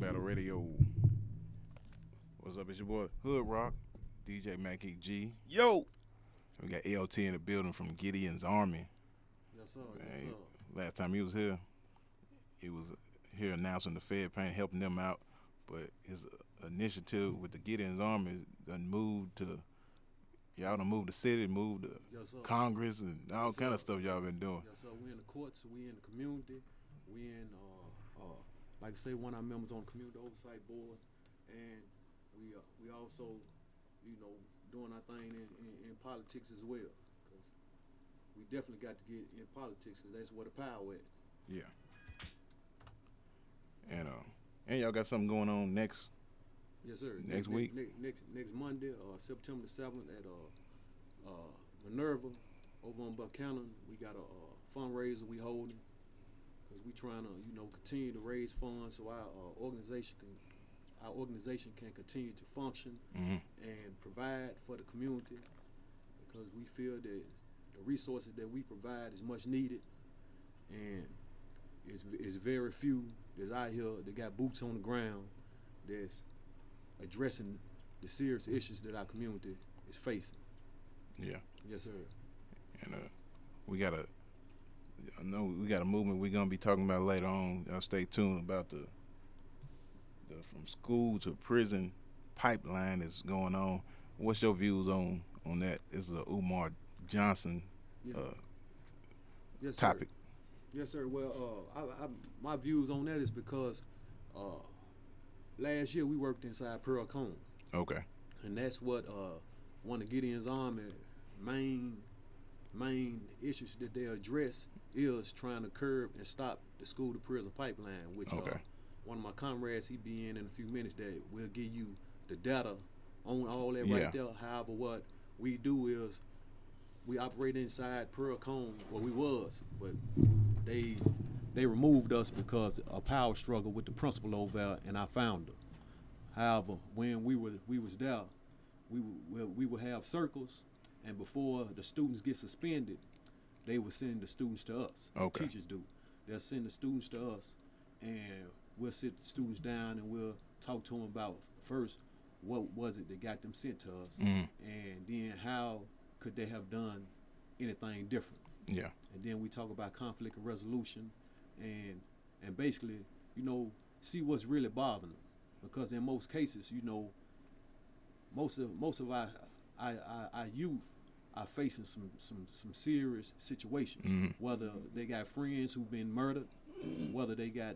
WeeBattle Radio. What's up? It's your boy Hood Rock, DJ Mackie G. Yo! We got LT in the building from Gideon's Army. Yes, sir. Hey, Yes, sir. last time he was here announcing the Fed paying, helping them out. But his initiative with the Gideon's Army done moved to, y'all done moved the city, moved to Yes, sir. Congress, and all Yes, kind of sir. stuff y'all been doing. Yes, sir. We in the courts. We in the community. We in, like I say, one of our members on the community oversight board, and we also, doing our thing in politics as well. Cause we definitely got to get in politics, cause that's where the power at. Yeah. And y'all got something going on next. Yes, sir. Next week? Next Monday, September the 7th at Minerva over on Buchanan. We got a fundraiser we holding because we trying to, continue to raise funds so our organization can continue to function and provide for the community, because we feel that the resources that we provide is much needed, and it's very few that's out here that got boots on the ground that's addressing the serious issues that our community is facing. Yeah. Yes, sir. And I know we got a movement we're gonna be talking about later on. Y'all stay tuned about the from school to prison pipeline that's going on. What's your views on that? This is a Umar Johnson Yes, topic. Sir. Yes, sir. Well, my views on that is because last year we worked inside Pearl Cone. Okay. And that's what one of Gideon's Army main issues that they address is trying to curb and stop the school to prison pipeline, which one of my comrades, he be in a few minutes, that will give you the data on all that right there. However, what we do is we operate inside Pearl Cone, where we was, but they removed us because of power struggle with the principal over there and our founder. However, when we was there, we would have circles, and before the students get suspended, they would send the students to us. Okay. The teachers do. They'll send the students to us, and we'll sit the students down and we'll talk to them about first what was it that got them sent to us, and then how could they have done anything different. Yeah. And then we talk about conflict and resolution, and basically, see what's really bothering them, because in most cases, most of our youth are facing some serious situations. Whether they got friends who've been murdered, whether they got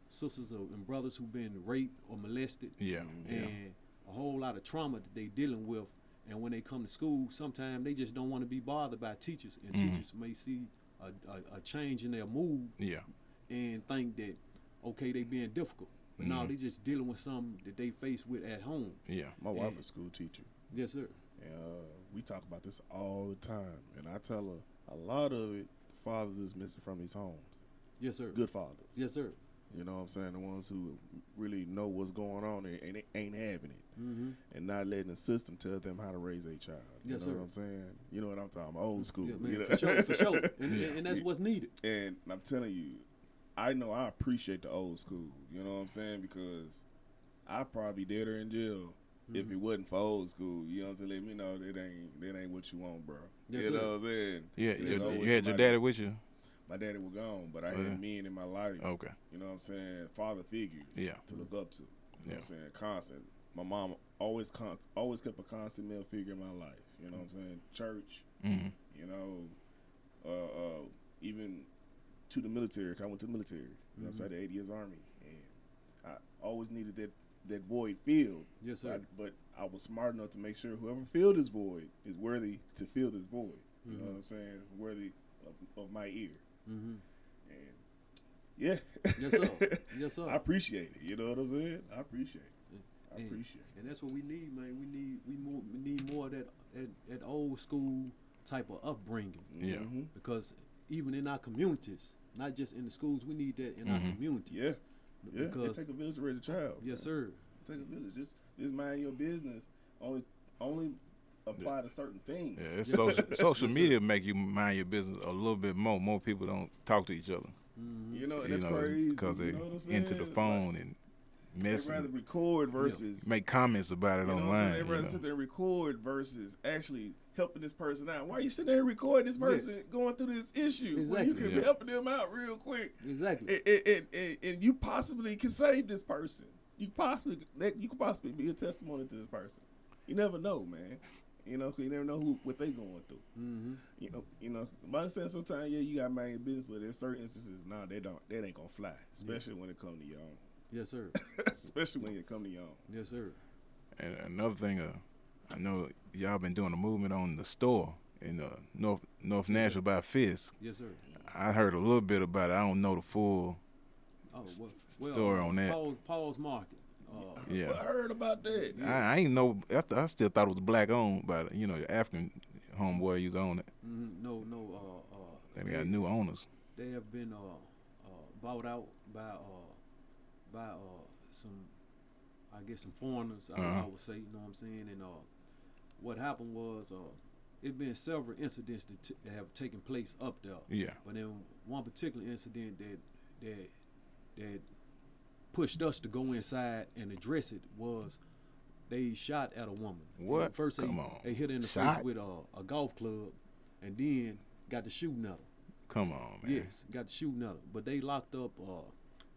sisters and brothers who've been raped or molested, and a whole lot of trauma that they dealing with. And when they come to school, sometimes they just don't want to be bothered by teachers, and teachers may see a change in their mood and think that, okay, they being difficult. But no, they just dealing with something that they face with at home. Yeah. My wife is a school teacher. Yes, sir. And we talk about this all the time. And I tell her a lot of it, the fathers is missing from these homes. Yes, sir. Good fathers. Yes, sir. You know what I'm saying? The ones who really know what's going on and they ain't having it. And not letting the system tell them how to raise a child. You Yes, know sir. what I'm saying? You know what I'm talking about? Old school. Yeah, man, you know? for sure. And that's what's needed. And I'm telling you, I know I appreciate the old school. You know what I'm saying? Because I'd probably be dead or in jail if it wasn't for old school. You know what I'm saying? Let me know that ain't what you want, bro. Yes, you sir. know what I'm saying? Yeah. There's You always had your somebody- daddy with you? My daddy was gone, but I had men in my life. Okay. You know what I'm saying? Father figures to look up to. You know what I'm saying? Constant. My mom always kept a constant male figure in my life. You know what I'm saying? Church. You know, even to the military. 'Cause I went to the military. You know what I'm saying? The 80 years Army. And I always needed that void filled. Yes, sir. But I was smart enough to make sure whoever filled this void is worthy to fill this void. You know what I'm saying? Worthy of my ear. And yeah. Yes, sir. Yes, sir. I appreciate it. You know what I'm saying? I appreciate it. I appreciate it. And that's what we need, man. We need more of that old school type of upbringing. Yeah. Because even in our communities, not just in the schools, we need that in our communities. Yeah. Yeah. Because It take a village to raise a child. yes, sir. It take a village. Just mind your business. Only apply to certain things. Yeah, it's social media make you mind your business a little bit more. More people don't talk to each other. You know, and that's crazy. Because they you know what I'm into the saying? phone and mess. They'd rather record versus make comments about it online. They'd rather sit there and record versus actually helping this person out. Why are you sitting there and recording this person going through this issue when you could be helping them out real quick? Exactly. And you possibly can save this person. You could possibly be a testimony to this person. You never know, man. You never know what they going through. Mm-hmm. By the sense, sometimes you got mind your business, but in certain instances, that ain't gonna fly. Especially when it come to your own. Yes, sir. Especially when it come to your own. Yes, sir. And another thing, I know y'all been doing a movement on the store in North Nashville by Fisk. Yes, sir. I heard a little bit about it. I don't know the full story on that. Paul's Market. I heard about that. I ain't know. I still thought it was black owned, but your African homeboy used to own it. No. They got new owners. They have been bought out by some, I guess, some foreigners. I would say, you know what I'm saying. And what happened was, it been several incidents that have taken place up there. Yeah. But then one particular incident that pushed us to go inside and address it was they shot at a woman. What? First they hit her in the face with a golf club, and then got to shooting at her. Come on, man. Yes, got to shooting at her. But they locked up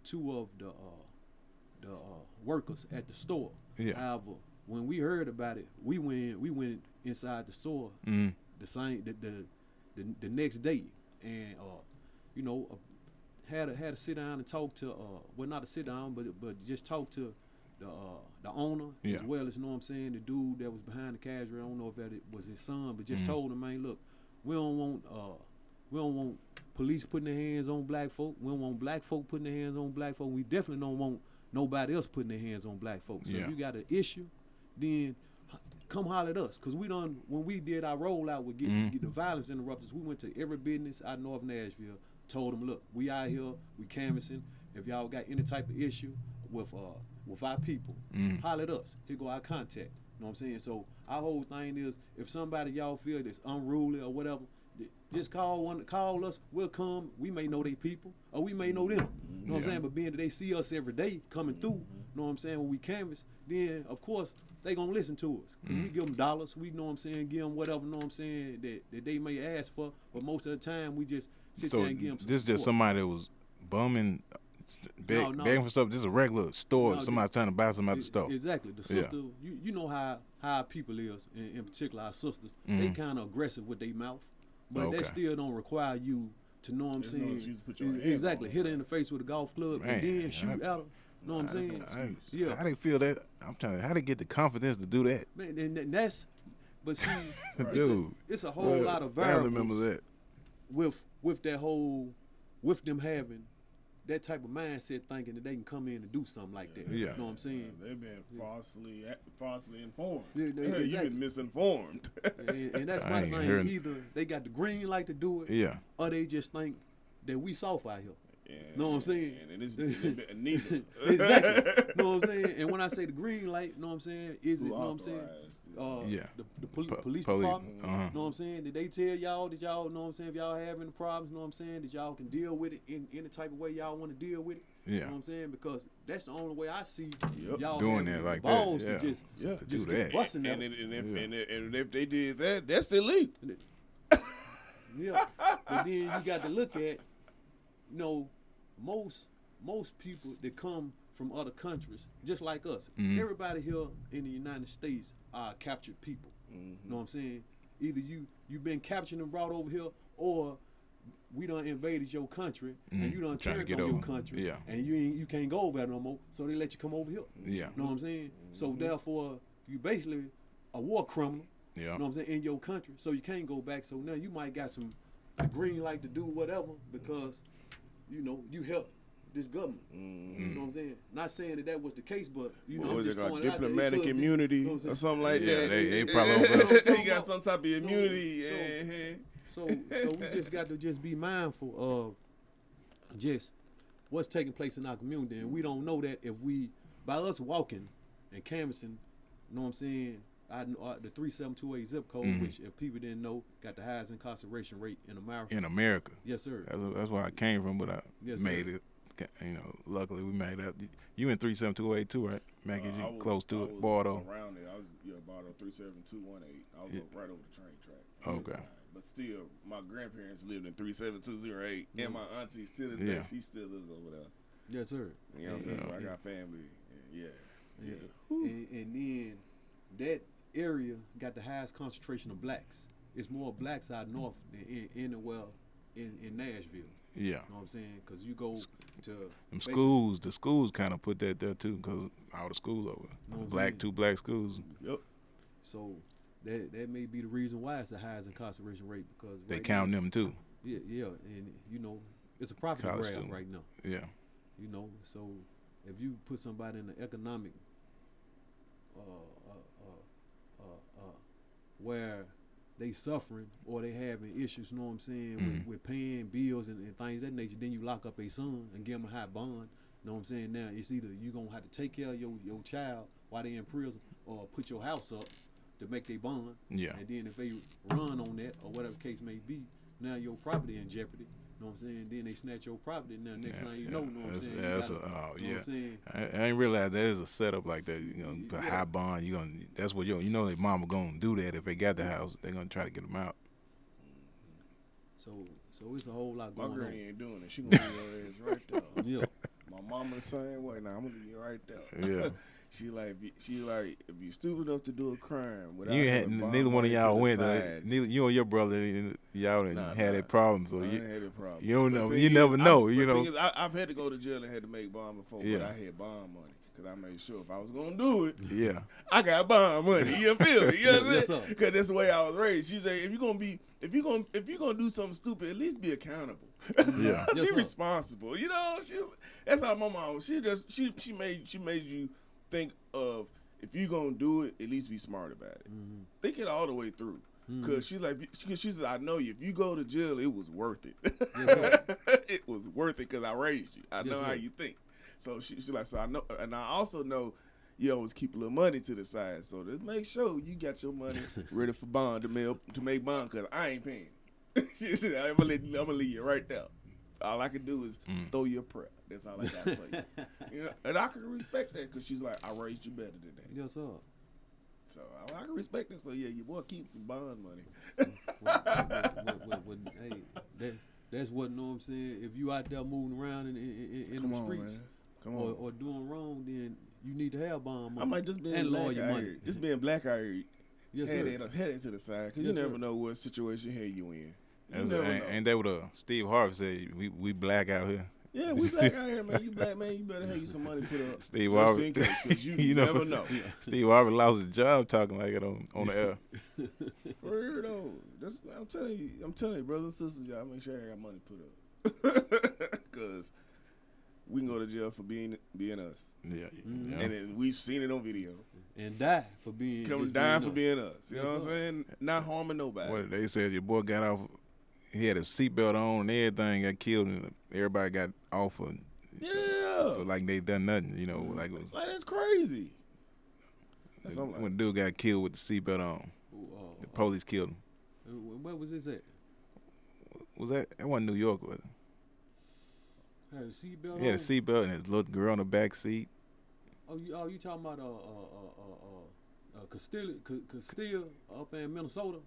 two of the workers at the store. Yeah. However, when we heard about it, we went inside the store the next day, and had to sit down and talk to not to sit down, but just talk to the owner as well as, you know what I'm saying, the dude that was behind the cash register. I don't know if that was his son, but just told him, man, look, we don't want police putting their hands on black folk. We don't want black folk putting their hands on black folk. We definitely don't want nobody else putting their hands on black folks. So if you got an issue, then come holler at us. Because when we did our rollout with get the violence interrupters, we went to every business out of North Nashville, told them, look, we out here, we canvassing. If y'all got any type of issue with our people, holler at us. Here go our contact. You know what I'm saying? So our whole thing is, if somebody y'all feel that's unruly or whatever, just call us. We'll come. We may know they people, or we may know them. You know what I'm saying? But being that they see us every day coming through, you know what I'm saying, when we canvas, then of course they gonna listen to us. Cause we give them dollars. We, know what I'm saying, give them whatever, know what I'm saying, that they may ask for. But most of the time we just sit there and give them some this support. Just somebody that was bumming, begging for stuff. This is a regular store. Somebody trying to buy something at the store. Exactly. The sister, you know how our people is, in particular our sisters. They kind of aggressive with their mouth. But that still don't require you to, know what I'm saying, exactly, hit her in the face with a golf club and then shoot at her. Know what I'm saying? How they feel that? I'm trying to, how they get the confidence to do that? Man, and that's, but see, dude, it's a whole lot of variables that. with that whole, with them having that type of mindset, thinking that they can come in and do something like that. You know what I'm saying? They've been falsely informed. Exactly. You've been misinformed. and that's my thing. Either they got the green light to do it, or they just think that we soft out here. Know what I'm saying? And it's neither. Exactly. Know what I'm saying? And when I say the green light, know what I'm saying? Is it, know what I'm saying? The police department, know what I'm saying? Did they tell y'all that y'all, know what I'm saying, if y'all having problems, know what I'm saying, that y'all can deal with it in any type of way y'all want to deal with it? Know what I'm saying? Because that's the only way I see y'all doing that like balls that. to just do busting that. And if they did that, that's illegal. But then you got to look at, most people that come from other countries, just like us, everybody here in the United States are captured people. Know what I'm saying? Either you've been captured and brought over here, or we done invaded your country and you done turned on your country, and you can't go over there no more, so they let you come over here. Know what I'm saying? So therefore, you basically a war criminal. Know what I'm saying, in your country, so you can't go back. So now you might got some green light to do whatever because you help this government. You know what I'm saying? Not saying that was the case, but I'm just throwing it out there. Diplomatic immunity or something like that. They probably you got some type of immunity. So we just got to just be mindful of just what's taking place in our community, and we don't know that if we, by us walking and canvassing, you know what I'm saying, the 3728 zip code, which if people didn't know, got the highest incarceration rate in America. In America. Yes, sir. That's where I came from, but I made it. luckily we made that. You in 37208 too, right? Mackie, you close to it, Bardo. Around there, I was Bardo 37218. I was right over the train track. Okay. But still, my grandparents lived in 37208, and my auntie still is there. She still lives over there. Yes, sir. You know what I'm saying? So I got family. Yeah. And then that area got the highest concentration of blacks. It's more blacks out north than anywhere in Nashville. Yeah. You know what I'm saying? Because you go to the schools kind of put that there too, because all the schools over two black schools. Yep. So that may be the reason why it's the highest incarceration rate, because they count them too. Yeah, and it's a profit grab right now. Yeah. So if you put somebody in an economic where they suffering or they having issues, you know what I'm saying, with paying bills and things of that nature, then you lock up a son and give them a high bond. You know what I'm saying? Now it's either you gonna have to take care of your child while they in prison, or put your house up to make their bond. Yeah. And then if they run on that or whatever the case may be, now your property in jeopardy. You know what I'm saying? Then they snatch your property. Now next thing you know what I'm saying? I ain't realize there is a setup like that. Put high bond. That's what their mama gonna do that if they got the house. They're gonna try to get them out. So it's a whole lot going on. My granny ain't doing it. She gonna do your ass right there. Yeah. My mama the same way. Now I'm gonna do you right there. Yeah. She like if you stupid enough to do a crime without neither one of y'all went though. Neither you and your brother y'all didn't had that problem. So you had a problem. You don't know. You never know. I've had to go to jail and had to make bond before, but I had bond money because I made sure if I was gonna do it, I got bond money. You feel me? You know what I'm saying? Because that's the way I was raised. She said if you're gonna do something stupid, at least be accountable. Yeah. Be responsible. That's how my mom was. She made you think of, if you're gonna do it, at least be smart about it. Mm-hmm. Think it all the way through. Cause she said, I know you. If you go to jail, it was worth it. It was worth it because I raised you. I know how you think. So she's like, so I know, and I also know you always keep a little money to the side. So just make sure you got your money ready for bond to make bond, cause I ain't paying. She said, I'm gonna leave you right there. All I can do is throw you a prayer. That's all I got for you. And I can respect that because she's like, I raised you better than that. Yes, sir. So I can respect that. So yeah, your boy keeps the bond money. Hey, that's what, know what I'm saying. If you out there moving around in the streets, or doing wrong, then you need to have bond money. I might just being black out here. Just being black out here. Yes, head it to the side, because you never know what situation here you in. Ain't that what Steve Harvey said? We black out here. Yeah, we black out here, man. You black, man. You better have you some money put up. Steve Harvey, because you never know. Steve Harvey lost his job talking like it on the air. For real though, I'm telling you, brothers and sisters, y'all make sure I got money put up, because we can go to jail for being us. Yeah. And then we've seen it on video. And die for being dying for being us. You know what I'm saying? Not harming nobody. What they said, your boy got off. He had a seatbelt on and everything, got killed, and everybody got off for like they done nothing. Like it was like, that's crazy. When dude got killed with the seatbelt on, the police killed him. Where was this at? Was that? It wasn't New York, was it? Had a seatbelt. He had a seatbelt and his little girl in the back seat. Oh, you talking about Castile up in Minnesota?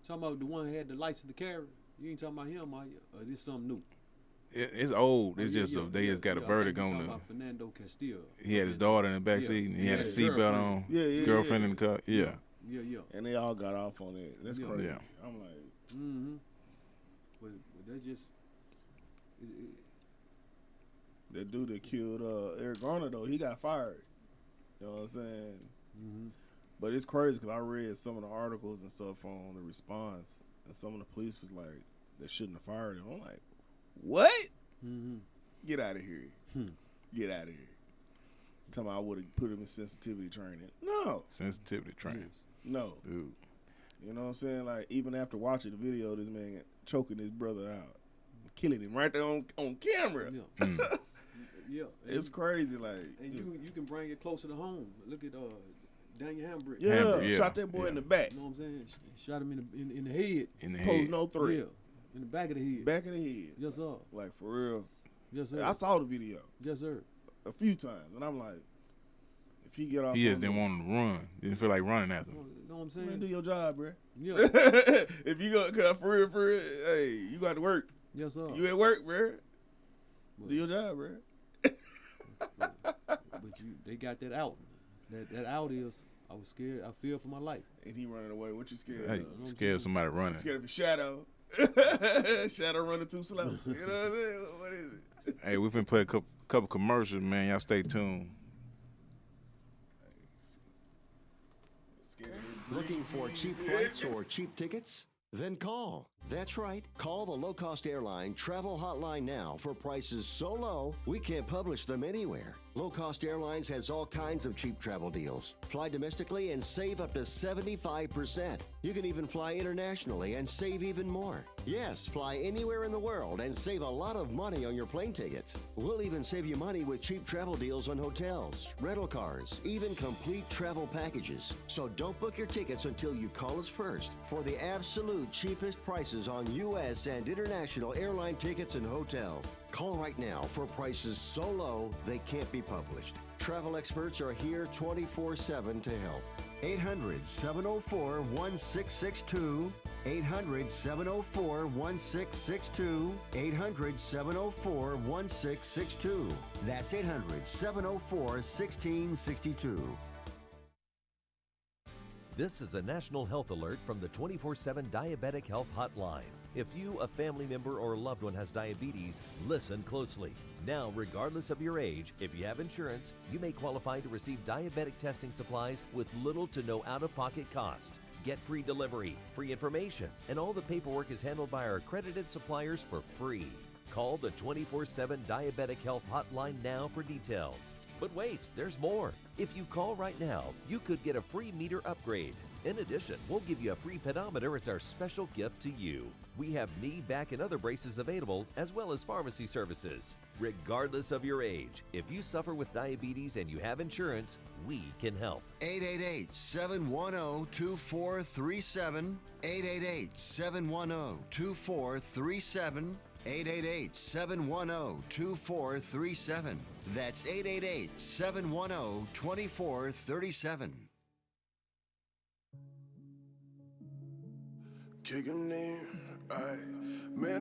Talking about the one who had the license to carry? You ain't talking about him, are you? Or this something new? It's old. It's just they just got a verdict on about Fernando Castillo. He had his daughter in the back seat, and he had a seatbelt on. His girlfriend in the car. Yeah. And they all got off on it. That's crazy. Yeah. I'm like, but that's just. That dude that killed Eric Garner, though, he got fired. You know what I'm saying? Mm-hmm. But it's crazy because I read some of the articles and stuff on the response, and some of the police was like, they shouldn't have fired him. I'm like, what? Mm-hmm. Get out of here. Get out of here. Tell me I would have put him in sensitivity training. No. Sensitivity training. No. Dude. You know what I'm saying? Like, even after watching the video, this man choking his brother out, killing him right there on camera. Yeah. It's crazy, like. And you can bring it closer to home. Look at Daniel Hambrick. Yeah, shot that boy in the back. You know what I'm saying? Shot him in the head. In the Pose head. no threat. Yeah, in the back of the head. Back of the head. Yes, sir. Like, for real. Yes, sir. I saw the video. Yes, sir. A few times, and I'm like, if he get off, he just didn't want to run. Didn't feel like running after him. You know what I'm saying? Man, do your job, bro. Yeah. If you go, cause for real, hey, you got to work. Yes, sir. You at work, bro. Do your job, bro. But they got that out. That out is, I was scared. I feared for my life. And he running away. What you scared Hey, of? scared of somebody running. Scared of a shadow. Shadow running too slow. You know what I mean? What is it? Hey, we finna play a couple commercials, man. Y'all stay tuned. Looking for cheap flights or cheap tickets? Then call. That's right. Call the low-cost airline travel hotline now for prices so low we can't publish them anywhere. Low Cost Airlines has all kinds of cheap travel deals. Fly domestically and save up to 75%. You can even fly internationally and save even more. Yes, fly anywhere in the world and save a lot of money on your plane tickets. We'll even save you money with cheap travel deals on hotels, rental cars, even complete travel packages. So don't book your tickets until you call us first for the absolute cheapest prices on U.S. and international airline tickets and hotels. Call right now for prices so low they can't be published. Travel experts are here 24/7 to help. 800-704-1662. 800-704-1662. 800-704-1662. That's 800-704-1662. This is a national health alert from the 24/7 Diabetic Health Hotline. If you, a family member, or loved one has diabetes, listen closely. Now, regardless of your age, if you have insurance, you may qualify to receive diabetic testing supplies with little to no out-of-pocket cost. Get free delivery, free information, and all the paperwork is handled by our accredited suppliers for free. Call the 24/7 Diabetic Health Hotline now for details. But wait, there's more. If you call right now, you could get a free meter upgrade. In addition, we'll give you a free pedometer as our special gift to you. We have knee, back, and other braces available, as well as pharmacy services. Regardless of your age, if you suffer with diabetes and you have insurance, we can help. 888-710-2437. 888-710-2437. 888-710-2437. That's 888-710-2437. Kicking in, man.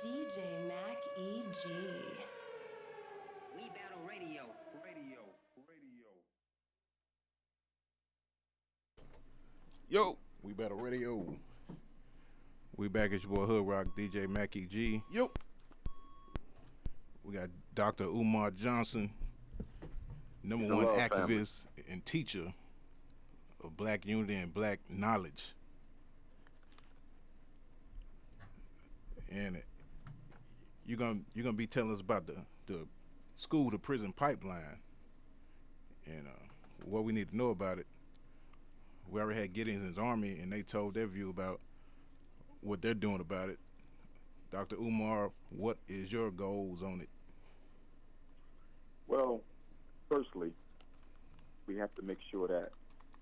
DJ Mac EG. WeeBattle Radio. Yo, WeeBattle Radio. We back at your boy Hood Rock, DJ Mac EG. Yo. We got Dr. Umar Johnson, #1 activist and teacher of Black unity and Black knowledge. And you're gonna be telling us about the school to prison pipeline and what we need to know about it. We already had Gideon and his army, and they told their view about what they're doing about it. Dr. Umar, what is your goals on it? Well, firstly, we have to make sure that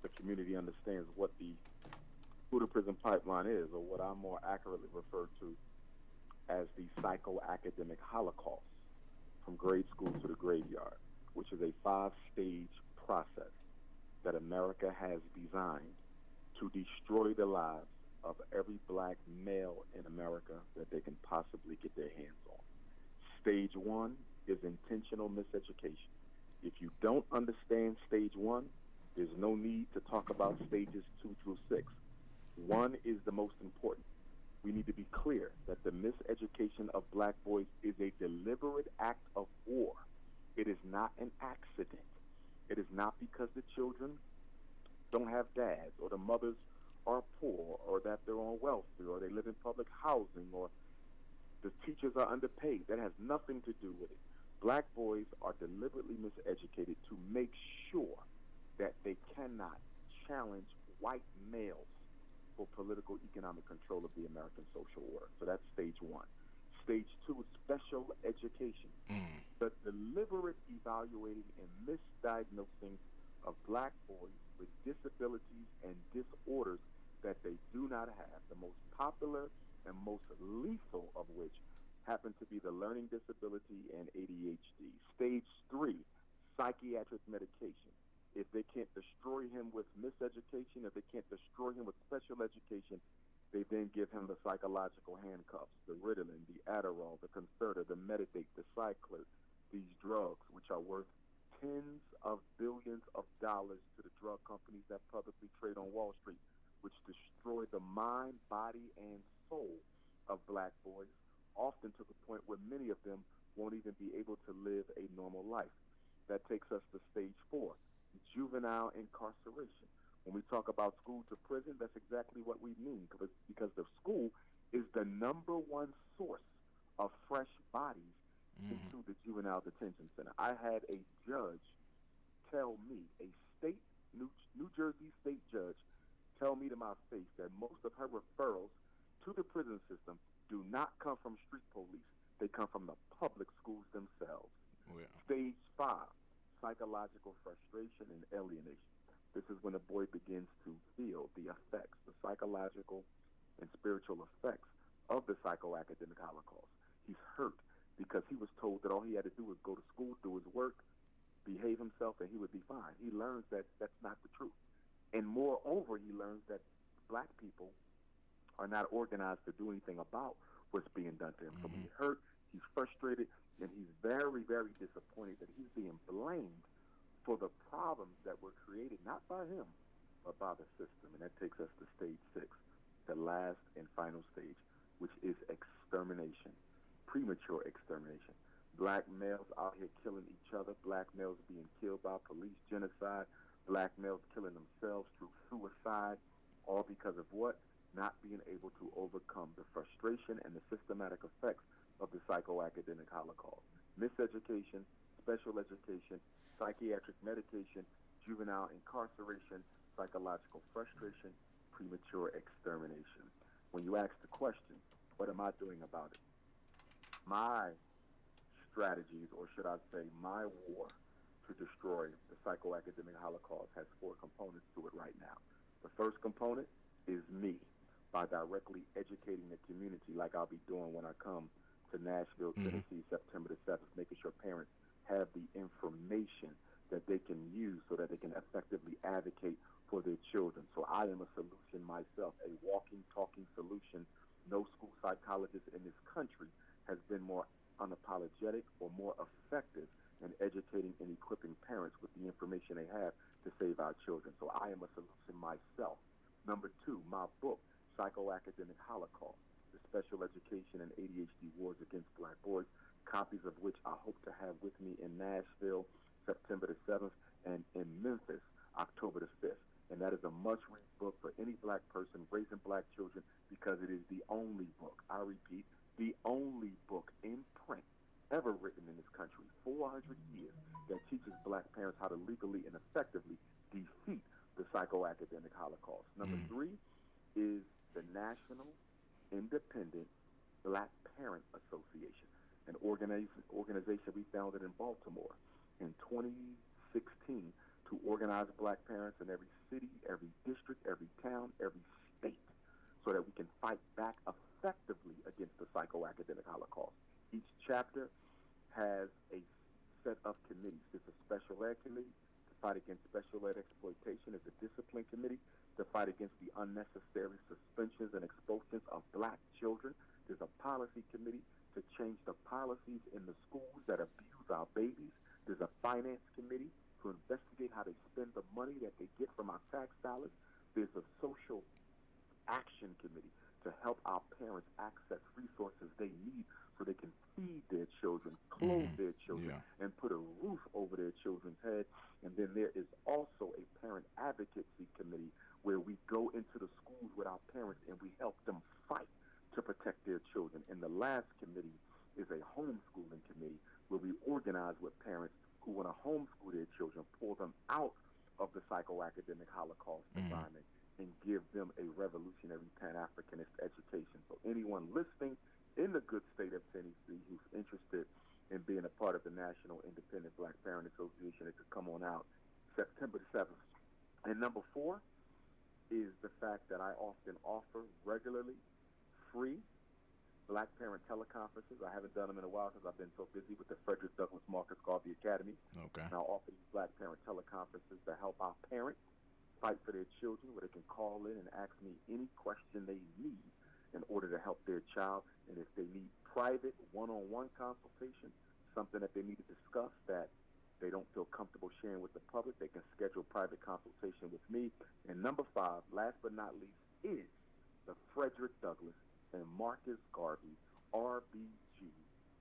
the community understands what the school to prison pipeline is, or what I more accurately refer to as the psycho-academic Holocaust, from grade school to the graveyard, which is a 5-stage process that America has designed to destroy the lives of every black male in America that they can possibly get their hands on. Stage 1 is intentional miseducation. If you don't understand stage 1, there's no need to talk about stages 2 through 6. 1 is the most important. We need to be clear that the miseducation of black boys is a deliberate act of war. It is not an accident. It is not because the children don't have dads, or the mothers are poor, or that they're on welfare, or they live in public housing, or the teachers are underpaid. That has nothing to do with it. Black boys are deliberately miseducated to make sure that they cannot challenge white males for political economic control of the American social order. So that's stage 1. Stage 2 is special education. The deliberate evaluating and misdiagnosing of black boys with disabilities and disorders that they do not have, the most popular and most lethal of which happen to be the learning disability and ADHD. Stage 3, psychiatric medication. If they can't destroy him with miseducation, if they can't destroy him with special education, they then give him the psychological handcuffs, the Ritalin, the Adderall, the Concerta, the Medidate, the Cycler, these drugs, which are worth tens of billions of dollars to the drug companies that publicly trade on Wall Street, which destroy the mind, body, and soul of black boys, often to the point where many of them won't even be able to live a normal life. That takes us to stage 4, juvenile incarceration. When we talk about school to prison, that's exactly what we mean, because the school is the #1 source of fresh bodies into the juvenile detention center. I had a judge tell me, a state, New Jersey state judge, tell me to my face that most of her referrals to the prison system do not come from street police. They come from the public schools themselves. Oh, yeah. Stage 5, psychological frustration and alienation. This is when a boy begins to feel the effects, the psychological and spiritual effects of the psycho-academic Holocaust. He's hurt because he was told that all he had to do was go to school, do his work, behave himself, and he would be fine. He learns that that's not the truth. And moreover, he learns that black people are not organized to do anything about what's being done to him. So he's hurt, he's frustrated, and he's very, very disappointed that he's being blamed for the problems that were created, not by him, but by the system. And that takes us to stage 6, the last and final stage, which is extermination, premature extermination. Black males out here killing each other, black males being killed by police, genocide, black males killing themselves through suicide, all because of what? Not being able to overcome the frustration and the systematic effects of the psycho-academic Holocaust. Miseducation, special education, psychiatric medication, juvenile incarceration, psychological frustration, premature extermination. When you ask the question, what am I doing about it? My strategies, or should I say my war to destroy the psycho-academic Holocaust, has 4 components to it right now. The first component is me, by directly educating the community like I'll be doing when I come to Nashville, Tennessee, September the 7th, making sure parents have the information that they can use so that they can effectively advocate for their children. So I am a solution myself, a walking, talking solution. No school psychologist in this country has been more unapologetic or more effective in educating and equipping parents with the information they have to save our children. So I am a solution myself. Number 2, my book, Academic Holocaust, The Special Education and ADHD Wars Against Black Boys, copies of which I hope to have with me in Nashville, September the 7th, and in Memphis, October the 5th. And that is a must-read book for any black person raising black children, because it is the only book, I repeat, the only book in print ever written in this country, 400 years, that teaches black parents how to legally and effectively defeat the psychoacademic Holocaust. Number 3 is the National Independent Black Parent Association, an organization we founded in Baltimore in 2016 to organize black parents in every city, every district, every town, every state, so that we can fight back effectively against the psychoacademic Holocaust. Each chapter has a set of committees. There's a special ed committee to fight against special ed exploitation. There's a discipline committee to fight against the unnecessary suspensions and expulsions of black children. There's a policy committee to change the policies in the schools that abuse our babies. There's a finance committee to investigate how they spend the money that they get from our tax dollars. There's a social action committee to help our parents access resources they need so they can feed their children, clothe their children, and put a roof over their children's heads. And then there is also a parent advocacy committee where we go into the schools with our parents and we help them fight to protect their children. And the last committee is a homeschooling committee where we organize with parents who want to homeschool their children, pull them out of the psychoacademic Holocaust environment, and give them a revolutionary Pan-Africanist education. So anyone listening in the good state of Tennessee who's interested in being a part of the National Independent Black Parent Association, it could come on out September 7th. And number 4 is the fact that I often offer regularly free Black parent teleconferences. I haven't done them in a while because I've been so busy with the Frederick Douglass Marcus Garvey Academy. Okay. And I offer these Black parent teleconferences to help our parents fight for their children, where they can call in and ask me any question they need in order to help their child. And if they need private one-on-one consultation, something that they need to discuss that they don't feel comfortable sharing with the public, they can schedule private consultation with me. And number 5, last but not least, is the Frederick Douglass and Marcus Garvey RBG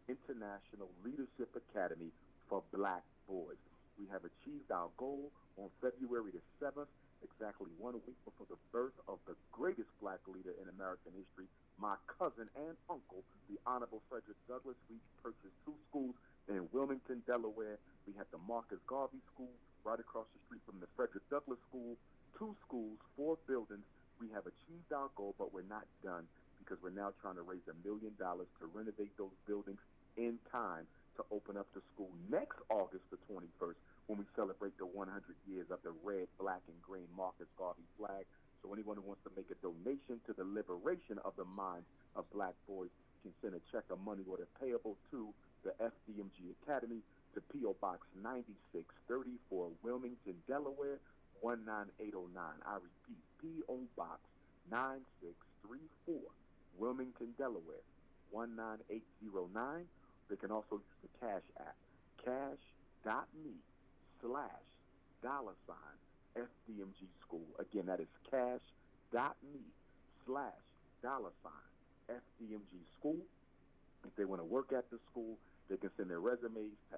International Leadership Academy for Black Boys. We have achieved our goal on February the 7th, exactly 1 week before the birth of the greatest black leader in American history, my cousin and uncle, the Honorable Frederick Douglass. We purchased 2 schools in Wilmington, Delaware. We have the Marcus Garvey School right across the street from the Frederick Douglass School. 2 schools, 4 buildings. We have achieved our goal, but we're not done, because we're now trying to raise $1 million to renovate those buildings in time to open up the school next August the 21st, when we celebrate the 100 years of the red, black, and green Marcus Garvey flag. So anyone who wants to make a donation to the liberation of the minds of black boys can send a check of money order payable to the FDMG Academy to P.O. Box 9634, Wilmington, Delaware, 19809. I repeat, P.O. Box 9634, Wilmington, Delaware, 19809. They can also use the Cash App, cash.me/$FDMG School. Again, that is cash.me/$FDMG School. If they want to work at the school, they can send their resumes to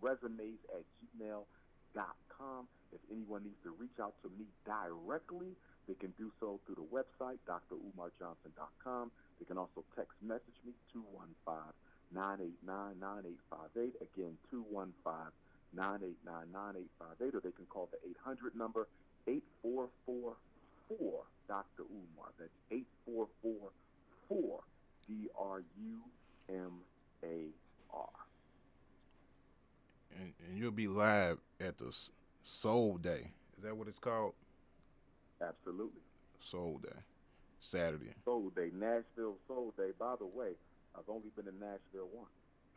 fdmgresumes@gmail.com. If anyone needs to reach out to me directly, they can do so through the website, drumarjohnson.com. They can also text message me, 215-989-9858. Again, 215-989-9858. Or they can call the 800 number, 8444 Dr. Umar. That's 8444 DRUMAR. And you'll be live at the Soul Day. Is that what it's called? Absolutely. Soul Day. Saturday. Soul Day, Nashville Soul Day. By the way, I've only been to Nashville once.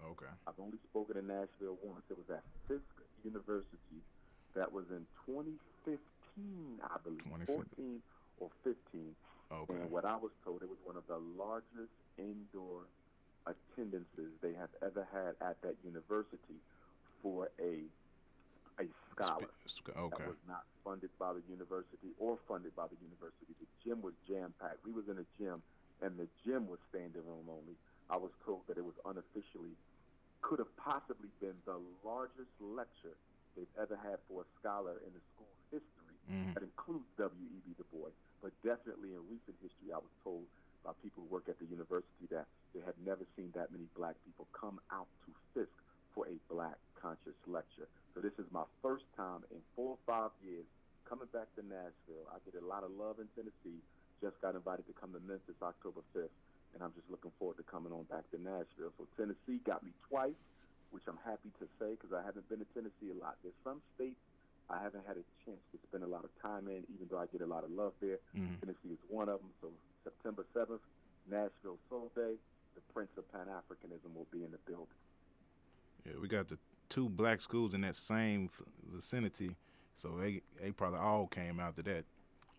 Okay. I've only spoken in Nashville once. It was at Fisk University. That was in 2015, I believe. 14 or 15. Okay. And what I was told, it was one of the largest indoor attendances they have ever had at that university for a scholar Okay. that was not funded by the university or funded by the university. The gym was jam-packed. We was in a gym, and the gym was standing room only. I was told that it was unofficially, could have possibly been the largest lecture they've ever had for a scholar in the school's history. That includes W.E.B. Du Bois, but definitely in recent history, I was told by people who work at the university that they had never seen that many black people come out to Fisk for a black conscious lecture. So this is my first time in 4 or 5 years coming back to Nashville. I get a lot of love in Tennessee. Just got invited to come to Memphis October 5th, and I'm just looking forward to coming on back to Nashville. So Tennessee got me twice, which I'm happy to say because I haven't been to Tennessee a lot. There's some states I haven't had a chance to spend a lot of time in, even though I get a lot of love there. Tennessee is one of them. So September 7th, Nashville Soul Day, the Prince of Pan-Africanism will be in the building. Yeah, we got the 2 black schools in that same vicinity, so they probably all came out to that,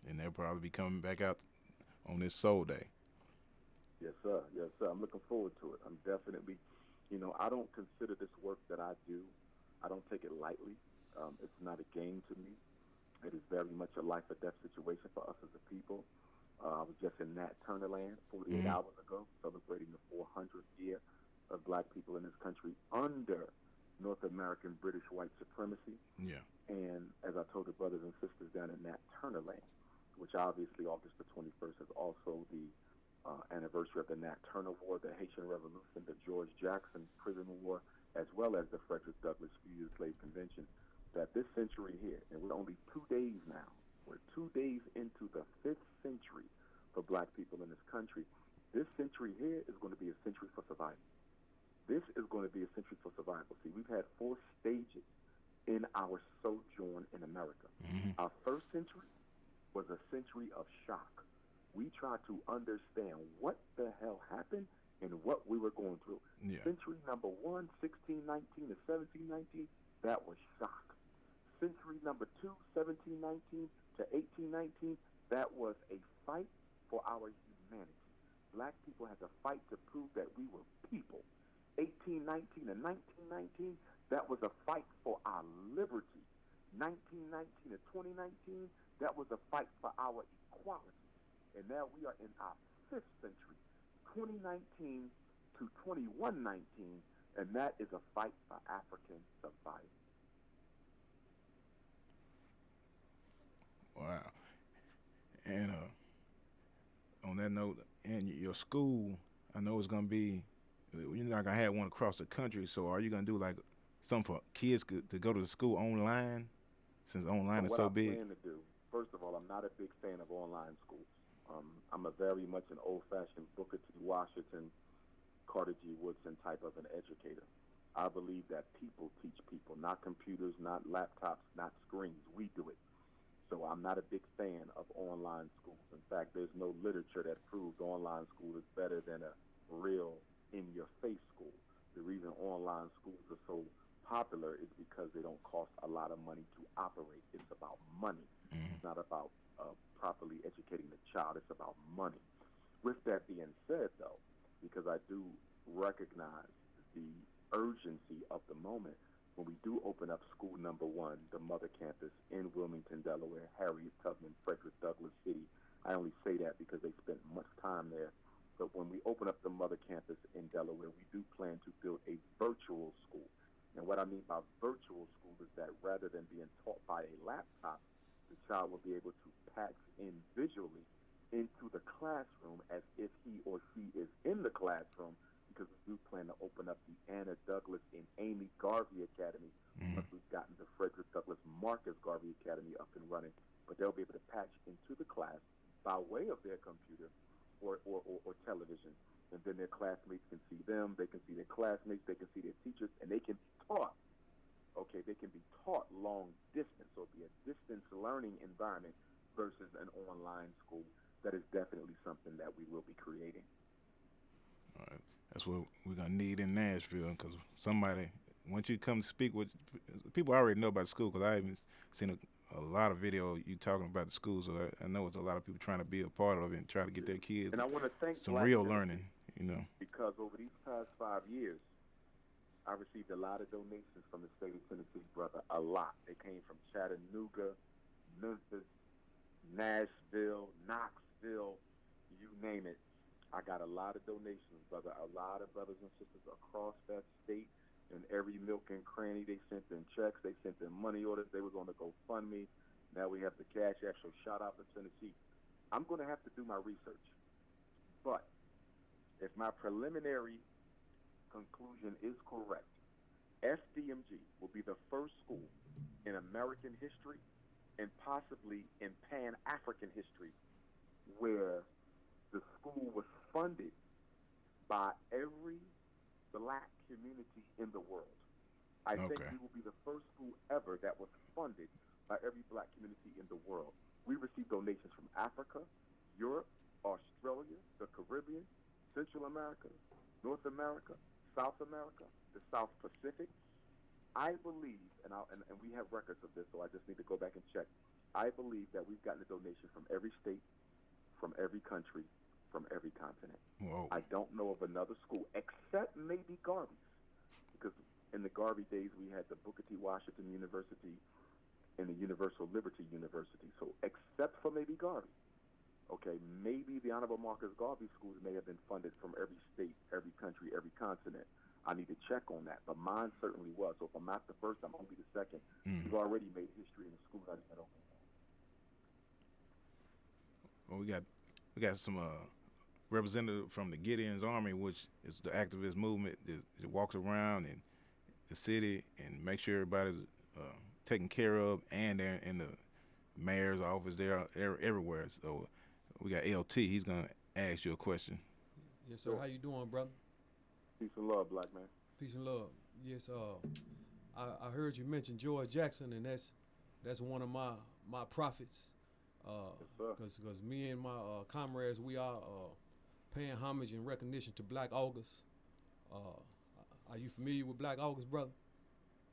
and they'll probably be coming back out on this Soul Day. Yes, sir. Yes, sir. I'm looking forward to it. I'm definitely, I don't consider this work that I do, I don't take it lightly. It's not a game to me. It is very much a life or death situation for us as a people. I was just in Nat Turner land 48 hours ago, celebrating the 400th year of black people in this country under North American British white supremacy. Yeah. And as I told the brothers and sisters down in Nat Turner land, which obviously August the 21st is also the anniversary of the Nat Turner War, the Haitian Revolution, the George Jackson Prison War, as well as the Frederick Douglass Fugitive Slave Convention, that this century here, and we're only 2 days now, we're 2 days into the 5th century for black people in this country. This century here is going to be a century for survival. This is going to be a century for survival. See, we've had 4 stages in our sojourn in America. Our first century was a century of shock. We tried to understand what the hell happened and what we were going through. Yeah. Century number 1, 1619 to 1719, that was shock. Century number 2, 1719 to 1819, that was a fight for our humanity. Black people had to fight to prove that we were people. 1819 and 1919, that was a fight for our liberty. 1919 to 2019, that was a fight for our equality. And now we are in our 5th century, 2019 to 2119, and that is a fight for African survival. Wow. And on that note, and your school, I know it's going to be, you're not going to have one across the country, so are you going to do like something for kids to go to the school online, since online is so big? What I plan to do, first of all, I'm not a big fan of online schools. I'm a very much an old-fashioned Booker T. Washington, Carter G. Woodson type of an educator. I believe that people teach people, not computers, not laptops, not screens. We do it. So I'm not a big fan of online schools. In fact, there's no literature that proves online school is better than a real in-your-face school. The reason online schools are so popular is because they don't cost a lot of money to operate. It's about money. It's not about properly educating the child. It's about money. With that being said, though, because I do recognize the urgency of the moment, when we do open up school number 1, the mother campus in Wilmington, Delaware, Harriet Tubman, Frederick Douglass City, I only say that because they spent much time there. But when we open up the mother campus in Delaware, we do plan to build a virtual school. And what I mean by virtual school is that rather than being taught by a laptop, the child will be able to patch in visually into the classroom as if he or she is in the classroom, because we do plan to open up the Anna Douglas and Amy Garvey Academy once we've gotten the Frederick Douglass Marcus Garvey Academy up and running. But they'll be able to patch into the class by way of their computer or television. And then their classmates can see them, they can see their classmates, they can see their teachers, and they can be taught. Okay, they can be taught long distance. So it'll be a distance learning environment versus an online school. That is definitely something that we will be creating. All right. That's what we're going to need in Nashville, because somebody, once you come to speak with, people already know about the school, because I haven't seen a lot of video you talking about the school, so I know it's a lot of people trying to be a part of it and try to get their kids and I want to thank some Black real Tennessee. learning. you know. Because over these past 5 years, I received a lot of donations from the state of Tennessee, brother. A lot. They came from Chattanooga, Memphis, Nashville, Knoxville, you name it. I got a lot of donations, brother. A lot of brothers and sisters across that state. In every nook and cranny, they sent in checks. They sent in money orders. They was on the GoFundMe. Now we have the Cash App, so shout out to Tennessee. I'm going to have to do my research. But if my preliminary conclusion is correct, FDMG will be the first school in American history and possibly in Pan-African history where the school was funded by every black community in the world. I think we will be the first school ever that was funded by every black community in the world. We received donations from Africa, Europe, Australia, the Caribbean, Central America, North America, South America, the South Pacific. I believe, and we have records of this, so I just need to go back and check. I believe that we've gotten a donation from every state, from every country, from every continent. Whoa. I don't know of another school, except maybe Garvey's, because in the Garvey days we had the Booker T. Washington University and the Universal Liberty University. So except for maybe Garvey, okay, maybe the Honorable Marcus Garvey schools may have been funded from every state, every country, every continent. I need to check on that, but mine certainly was. So if I'm not the first, I'm going to be the second. We've already made history in the school that I opened. Well, we got some representative from the Gideon's Army, which is the activist movement that walks around in the city and make sure everybody's taken care of, and they're in the mayor's office. They're everywhere. So we got LT. He's gonna ask you a question. Yes, sir. How you doing, brother? Peace and love, black man. Peace and love. Yes. I heard you mention George Jackson, and that's one of my prophets. Because me and my comrades, we are paying homage and recognition to Black August. Are you familiar with Black August, brother?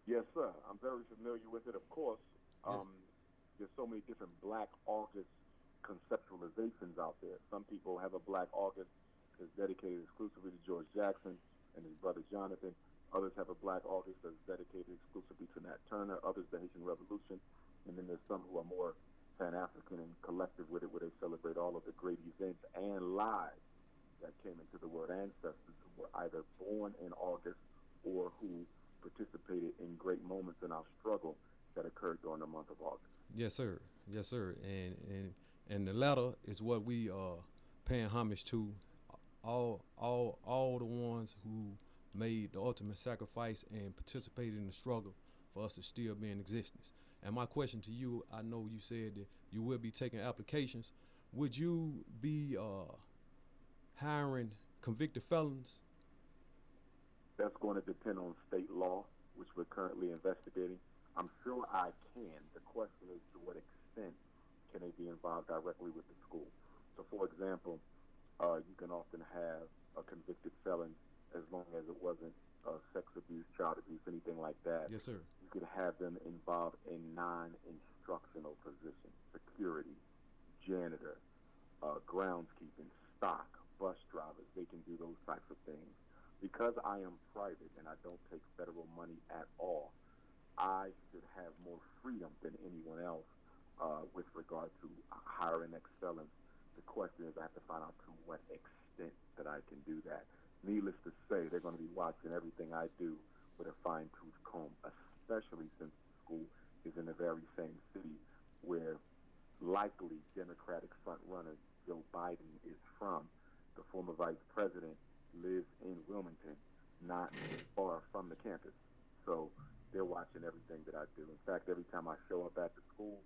Yes, sir. I'm very familiar with it, of course. There's so many different Black August conceptualizations out there. Some people have a Black August that's dedicated exclusively to George Jackson and his brother Jonathan. Others have a Black August that's dedicated exclusively to Nat Turner. Others, the Haitian Revolution. And then there's some who are more Pan-African and collective with it, where they celebrate all of the great events and lives that came into the world, ancestors who were either born in August or who participated in great moments in our struggle that occurred during the month of August. Yes, sir. Yes, sir. And the latter is what we paying homage to. All the ones who made the ultimate sacrifice and participated in the struggle for us to still be in existence. And my question to you, I know you said that you will be taking applications. Would you be hiring convicted felons? That's going to depend on state law, which we're currently investigating. I'm sure I can. The question is, to what extent can they be involved directly with the school? So, for example, you can often have a convicted felon as long as it wasn't sex abuse, child abuse, anything like that. Yes, sir. You could have them involved in non-instructional positions: security, janitor, groundskeeping, stock, bus drivers. They can do those types of things. Because I am private and I don't take federal money at all, I should have more freedom than anyone else with regard to hiring ex-felons. The question is, I have to find out to what extent that I can do that. Needless to say, they're going to be watching everything I do with a fine-tooth comb, especially since the school is in the very same city where likely Democratic front-runner Joe Biden is from. The former vice president lives in Wilmington, not far from the campus. So they're watching everything that I do. In fact, every time I show up at the school,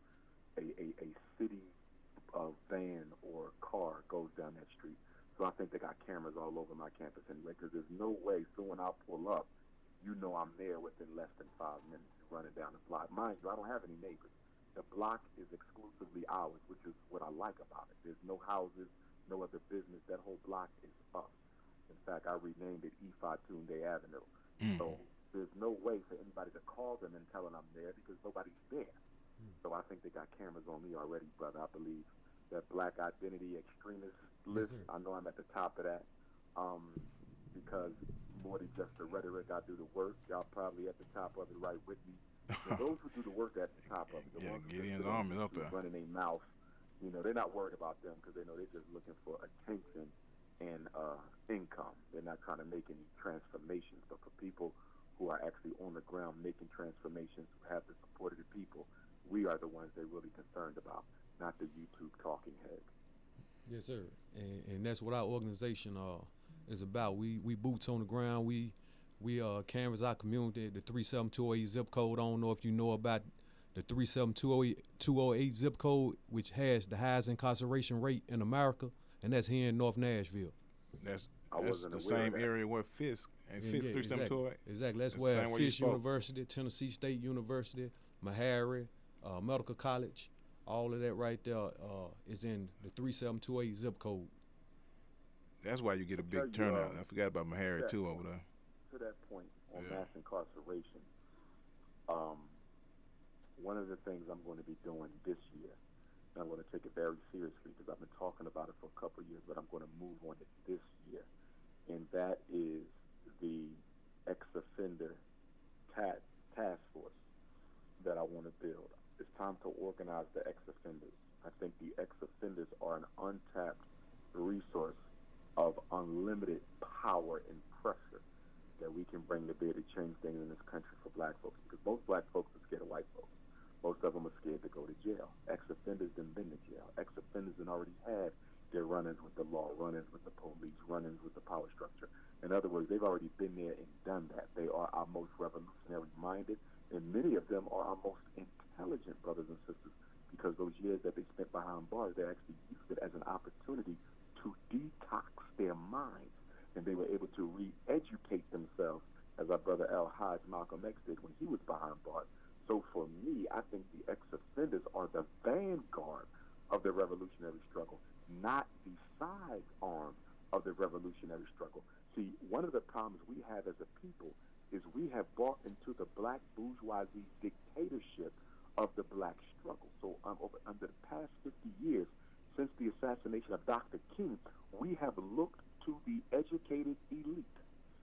a city van or car goes down that street. So I think they got cameras all over my campus anyway, because there's no way, so when I pull up, you know I'm there within less than 5 minutes running down the block. Mind you, I don't have any neighbors. The block is exclusively ours, which is what I like about it. There's no houses, no other business. That whole block is us. In fact, I renamed it Ifatunde Avenue. So there's no way for anybody to call them and tell them I'm there because nobody's there. So I think they got cameras on me already, brother. I believe that black identity extremist list, I know I'm at the top of that. because more than just the rhetoric, I do the work. Y'all probably at the top of it right with me. So those who do the work at the top of it, the ones who Gideon's arm is up there, running their mouth, they're not worried about them because they know they're just looking for attention and income. They're not trying to make any transformations. But for people who are actually on the ground making transformations, who have the support of the people, we are the ones they're really concerned about, not the YouTube talking heads. Yes, sir. And that's what our organization is about. We boots on the ground. We canvas our community. The 37208 zip code. I don't know if you know about the 37208 zip code, which has the highest incarceration rate in America, and that's here in North Nashville. That's the same area where Fisk and Fisk 37208. Exactly. That's where Fisk University, Tennessee State University, Meharry, Medical College, all of that right there is in the 3728 zip code. That's why you get a big turnout. I forgot about Meharry too over there. To that point on mass incarceration, one of the things I'm going to be doing this year, and I'm going to take it very seriously because I've been talking about it for a couple of years, but I'm going to move on it this year, and that is the ex-offender task force that I want to build. It's time to organize the ex-offenders. I think the ex-offenders are an untapped resource of unlimited power and pressure that we can bring to bear to change things in this country for black folks, because most black folks are scared of white folks. Most of them are scared to go to jail. Ex-offenders have been to jail. Ex-offenders have already had their run-ins with the law, run-ins with the police, run-ins with the power structure. In other words, they've already been there and done that. They are our most revolutionary-minded, and many of them are our most intelligent brothers and sisters, because those years that they spent behind bars, they actually used it as an opportunity to detox their minds, and they were able to re-educate themselves, as our brother L. Hodge, Malcolm X, did when he was behind bars. So for me, I think the ex-offenders are the vanguard of the revolutionary struggle, not the sidearm of the revolutionary struggle. See, one of the problems we have as a people is we have bought into the black bourgeoisie dictatorship of the black struggle. So under the past 50 years, since the assassination of Dr. King, we have looked to the educated elite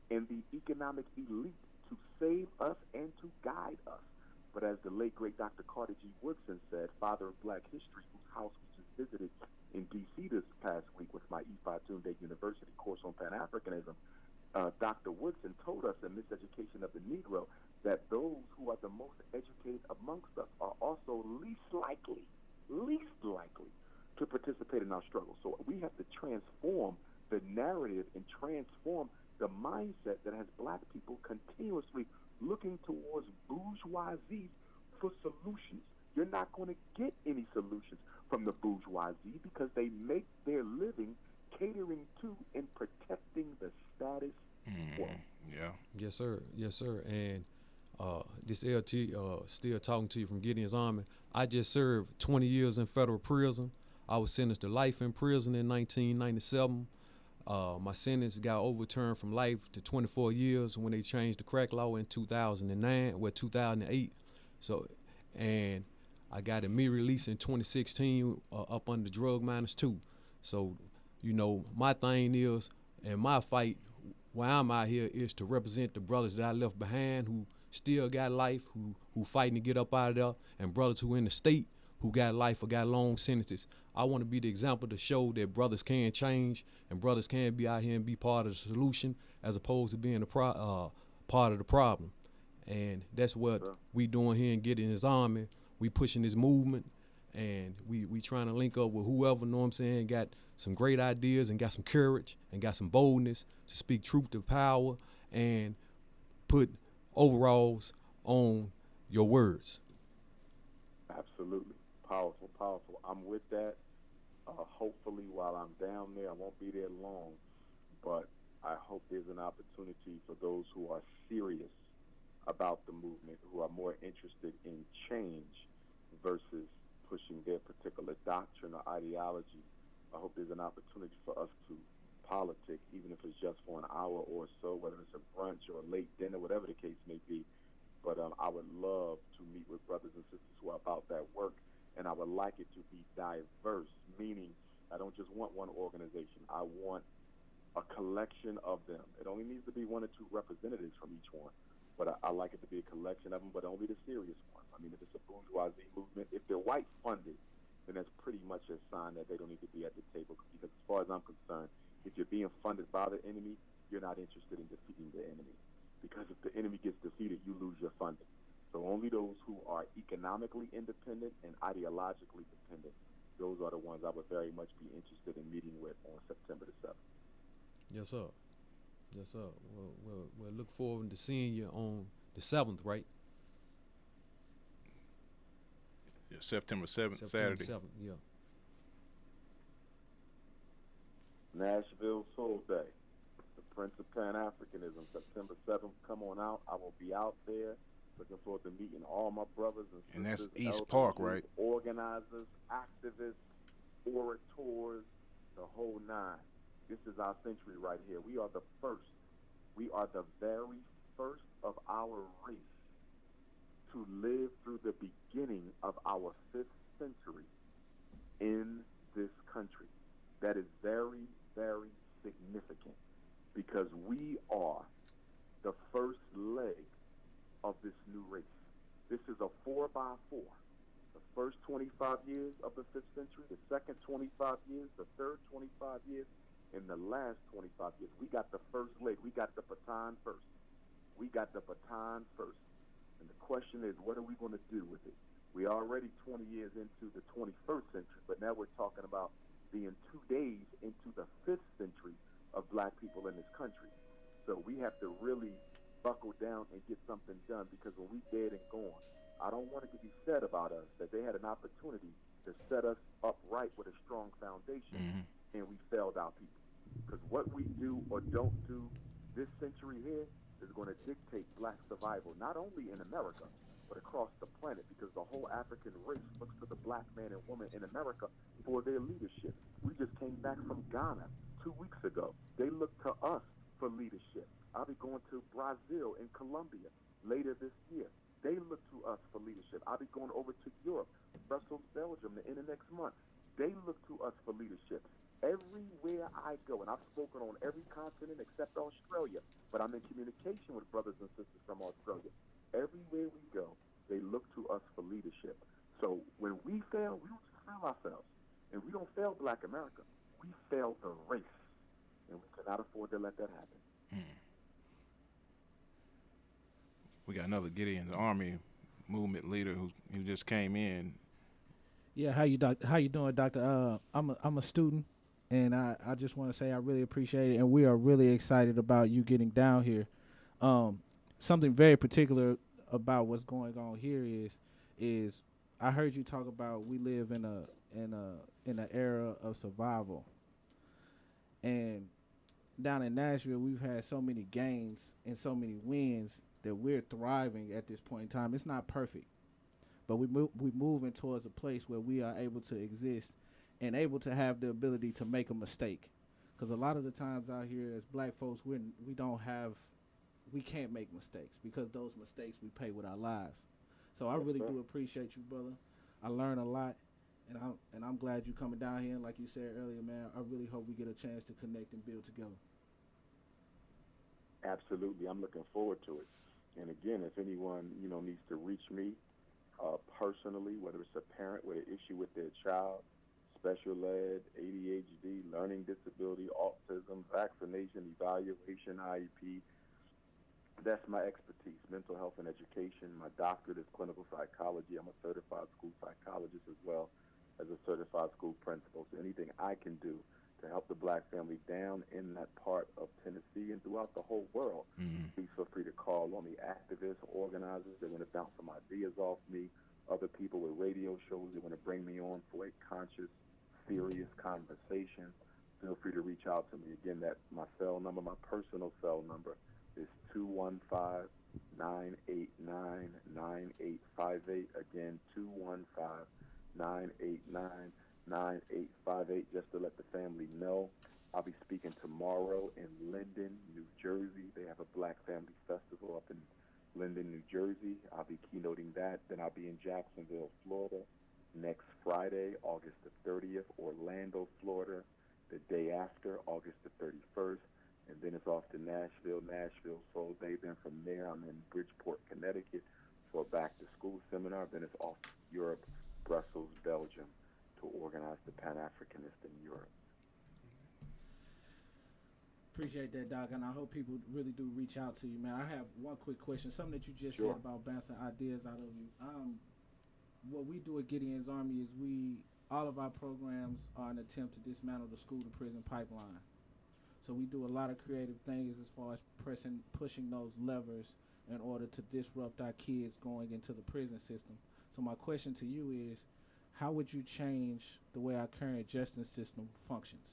and the economic elite to save us and to guide us. But as the late, great Dr. Carter G. Woodson said, father of black history, whose house we just visited in D.C. this past week with my E-Phi Tunde University course on Pan-Africanism, Dr. Woodson told us in Miseducation of the Negro that those who are the most educated amongst us are also least likely to participate in our struggle. So we have to transform the narrative and transform the mindset that has black people continuously looking towards bourgeoisie for solutions. You're not going to get any solutions from the bourgeoisie because they make their living catering to and protecting the status quo. Yeah. Yes, sir. Yes, sir. And this LT still talking to you from Gideon's Army. I just served 20 years in federal prison. I was sentenced to life in prison in 1997. My sentence got overturned from life to 24 years when they changed the crack law in 2008. So, and I got immediate release in 2016 up under Drug Minors 2. So, my thing is, and my fight where I'm out here is to represent the brothers that I left behind who still got life, who fighting to get up out of there, and brothers who in the state who got life or got long sentences. I want to be the example to show that brothers can change and brothers can be out here and be part of the solution as opposed to being a part of the problem. And that's what we doing here in Gideon's Army. We pushing this movement, and we trying to link up with whoever, know what I'm saying, got some great ideas and got some courage and got some boldness to speak truth to power and put overalls on your words. Absolutely. Powerful, powerful. I'm with that. Hopefully while I'm down there, I won't be there long, but I hope there's an opportunity for those who are serious about the movement, who are more interested in change versus pushing their particular doctrine or ideology. I hope there's an opportunity for us to politic, even if it's just for an hour or so, whether it's a brunch or a late dinner, whatever the case may be. But I would love to meet with brothers and sisters who are about that work, and I would like it to be diverse, meaning I don't just want one organization. I want a collection of them. It only needs to be one or two representatives from each one, but I like it to be a collection of them, but only the serious ones. I mean, if it's a bourgeoisie movement, if they're white funded, then that's pretty much a sign that they don't need to be at the table, because as far as I'm concerned, if you're being funded by the enemy, you're not interested in defeating the enemy, because if the enemy gets defeated, you lose your funding. So only those who are economically independent and ideologically dependent, those are the ones I would very much be interested in meeting with on September the 7th. Yes, sir. Yes, sir. We'll look forward to seeing you on the 7th, right? Yeah, September 7th, September Saturday. 7th, yeah. Nashville Soul Day, the Prince of Pan-Africanism, September 7th. Come on out. I will be out there. Looking forward to meeting all my brothers and sisters. And that's East elders, Park, right? Organizers, activists, orators, the whole nine. This is our century right here. We are the first. We are the very first of our race to live through the beginning of our 5th century in this country. That is very, very significant, because we are the first leg of this new race. This is a 4x4. The first 25 years of the 5th century, the second 25 years, the third 25 years, and the last 25 years. We got the first leg. We got the baton first. We got the baton first. And the question is, what are we going to do with it? We are already 20 years into the 21st century, but now we're talking about being 2 days into the 5th century of black people in this country. So we have to really buckle down and get something done, because when we dead and gone, I don't want it to be said about us that they had an opportunity to set us up right with a strong foundation, and we failed our people. Because what we do or don't do this century here is going to dictate black survival, not only in America, but across the planet, because the whole African race looks to the black man and woman in America for their leadership. We just came back from Ghana 2 weeks ago. They look to us for leadership. I'll be going to Brazil and Colombia later this year. They look to us for leadership. I'll be going over to Europe, Brussels, Belgium, the end of next month. They look to us for leadership. Everywhere I go, and I've spoken on every continent except Australia, but I'm in communication with brothers and sisters from Australia. Everywhere we go, they look to us for leadership. So when we fail, we don't just fail ourselves. And we don't fail black America. We fail the race. And we cannot afford to let that happen. We got another Gideon's Army movement leader who just came in. Yeah, how you doing, Doctor? I'm a student, and I just want to say I really appreciate it, and we are really excited about you getting down here. Something very particular about what's going on here is I heard you talk about we live in an era of survival, and down in Nashville we've had so many gains and so many wins that we're thriving at this point in time. It's not perfect, but we're moving towards a place where we are able to exist and able to have the ability to make a mistake. Because a lot of the times out here as black folks, we can't make mistakes, because those mistakes we pay with our lives. So I really do appreciate you, brother. I learned a lot, and I'm glad you coming down here. And like you said earlier, man, I really hope we get a chance to connect and build together. Absolutely, I'm looking forward to it. And again, if anyone needs to reach me personally, whether it's a parent with an issue with their child, special ed, ADHD, learning disability, autism, vaccination, evaluation, IEP, that's my expertise, mental health and education. My doctorate is clinical psychology. I'm a certified school psychologist as well as a certified school principal. So anything I can do to help the black family down in that part of Tennessee and throughout the whole world, please feel free to call on the activists, organizers. They want to bounce some ideas off me. Other people with radio shows, they want to bring me on for a conscious, serious conversation. Feel free to reach out to me. Again, that my cell number, my personal cell number is 215-989-9858. Again, 215-989-9858, just to let the family know. I'll be speaking tomorrow in Linden, New Jersey. They have a Black Family Festival up in Linden, New Jersey. I'll be keynoting that. Then I'll be in Jacksonville, Florida next Friday, August the 30th, Orlando, Florida. the day after, August the 31st, and then it's off to Nashville, Soul Day. Then from there, I'm in Bridgeport, Connecticut for a back-to-school seminar. Then it's off to Europe, Brussels, Belgium, to organize the Pan-Africanist in Europe. Appreciate that, Doc, and I hope people really do reach out to you, man. I have one quick question, something that you just Sure. said about bouncing ideas out of you. What we do at Gideon's Army is all of our programs are an attempt to dismantle the school-to-prison pipeline. So we do a lot of creative things as far as pushing those levers in order to disrupt our kids going into the prison system. So my question to you is, how would you change the way our current justice system functions?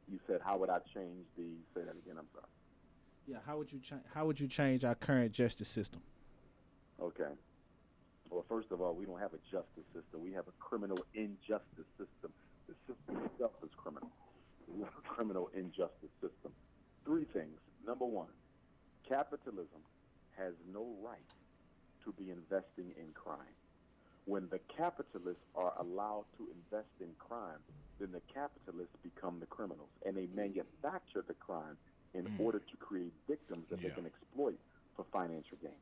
You said, how would I change say that again, I'm sorry. Yeah, how would you change our current justice system? Okay. Well, first of all, we don't have a justice system. We have a criminal injustice system. The system itself is criminal. We have a criminal injustice system. Three things. Number one, capitalism has no right to be investing in crime. When the capitalists are allowed to invest in crime, then the capitalists become the criminals, and they manufacture the crime in order to create victims that they can exploit for financial gain.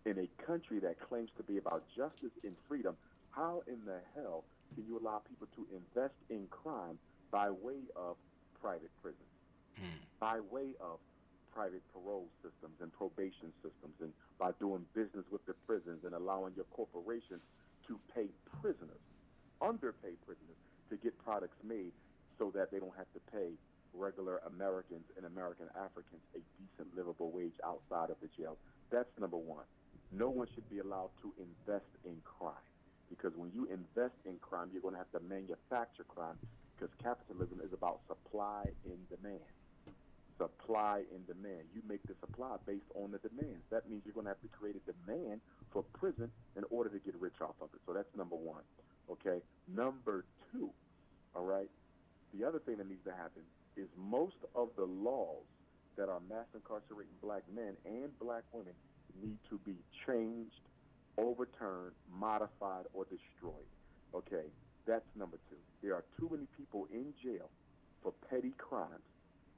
In a country that claims to be about justice and freedom, how in the hell can you allow people to invest in crime by way of private prisons, by way of private parole systems and probation systems, and by doing business with the prisons and allowing your corporations to pay prisoners, underpay prisoners, to get products made so that they don't have to pay regular Americans and American Africans a decent livable wage outside of the jail? That's number one. No one should be allowed to invest in crime, because when you invest in crime, you're going to have to manufacture crime, because capitalism is about supply and demand. Supply and demand. You make the supply based on the demands. That means you're going to have to create a demand for prison in order to get rich off of it. So that's number one. Okay? Number two, all right, the other thing that needs to happen is most of the laws that are mass incarcerating black men and black women need to be changed, overturned, modified, or destroyed. Okay? That's number two. There are too many people in jail for petty crimes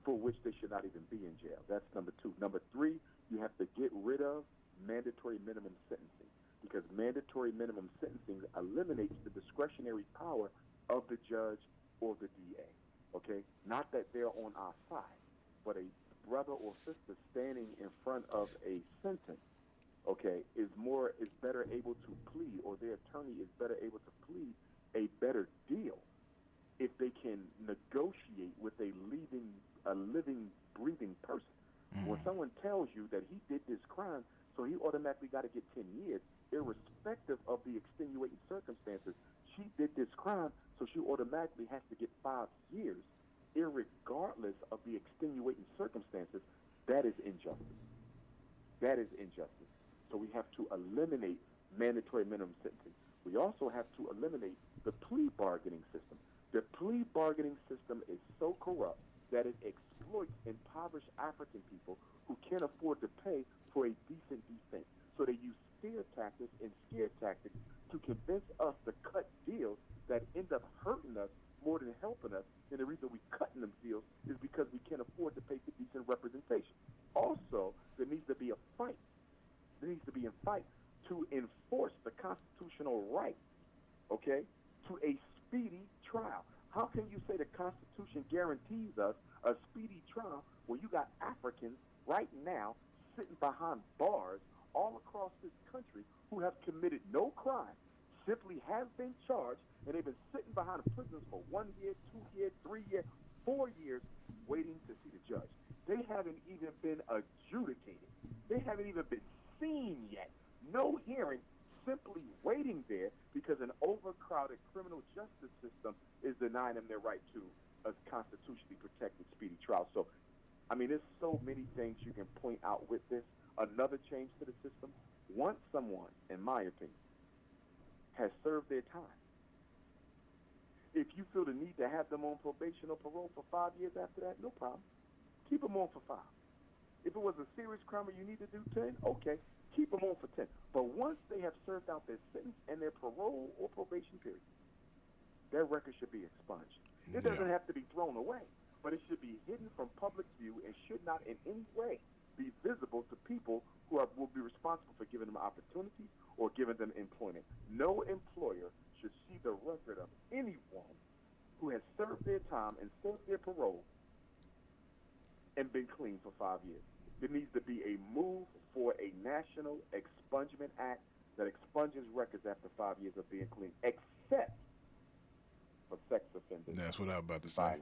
for which they should not even be in jail. That's number two. Number three, you have to get rid of mandatory minimum sentencing, because mandatory minimum sentencing eliminates the discretionary power of the judge or the DA. Okay? Not that they're on our side, but a brother or sister standing in front of a sentence, okay, is better able to plead, or their attorney is better able to plead a better deal if they can negotiate with a living, breathing person. When someone tells you that he did this crime, so he automatically got to get 10 years, irrespective of the extenuating circumstances, she did this crime, so she automatically has to get 5 years, irregardless of the extenuating circumstances. That is injustice. That is injustice. So we have to eliminate mandatory minimum sentencing. We also have to eliminate the plea bargaining system. The plea bargaining system is so corrupt that it exploits impoverished African people who can't afford to pay for a decent defense. So they use fear tactics and scare tactics to convince us to cut deals that end up hurting us more than helping us. And the reason we're cutting them deals is because we can't afford to pay for decent representation. Also, there needs to be a fight. There needs to be a fight to enforce the constitutional right, okay, to a speedy trial. How can you say the Constitution guarantees us a speedy trial when you got Africans right now sitting behind bars all across this country who have committed no crime, simply have been charged, and they've been sitting behind prisons for 1 year, 2 years, 3 years, 4 years, waiting to see the judge? They haven't even been adjudicated. They haven't even been seen yet. No hearing, simply waiting there because an overcrowded criminal justice system is denying them their right to a constitutionally protected speedy trial. So, I mean, there's so many things you can point out with this. Another change to the system, once someone, in my opinion, has served their time, if you feel the need to have them on probation or parole for 5 years after that, no problem. Keep them on for 5. If it was a serious crime and you need to do 10, okay, keep them on for 10. But once they have served out their sentence and their parole or probation period, their record should be expunged. It doesn't have to be thrown away, but it should be hidden from public view and should not in any way be visible to people who will be responsible for giving them opportunity or giving them employment. No employer should see the record of anyone who has served their time and served their parole and been clean for 5 years. There needs to be a move for a national expungement act that expunges records after 5 years of being clean, except for sex offenders. That's what I was about to say.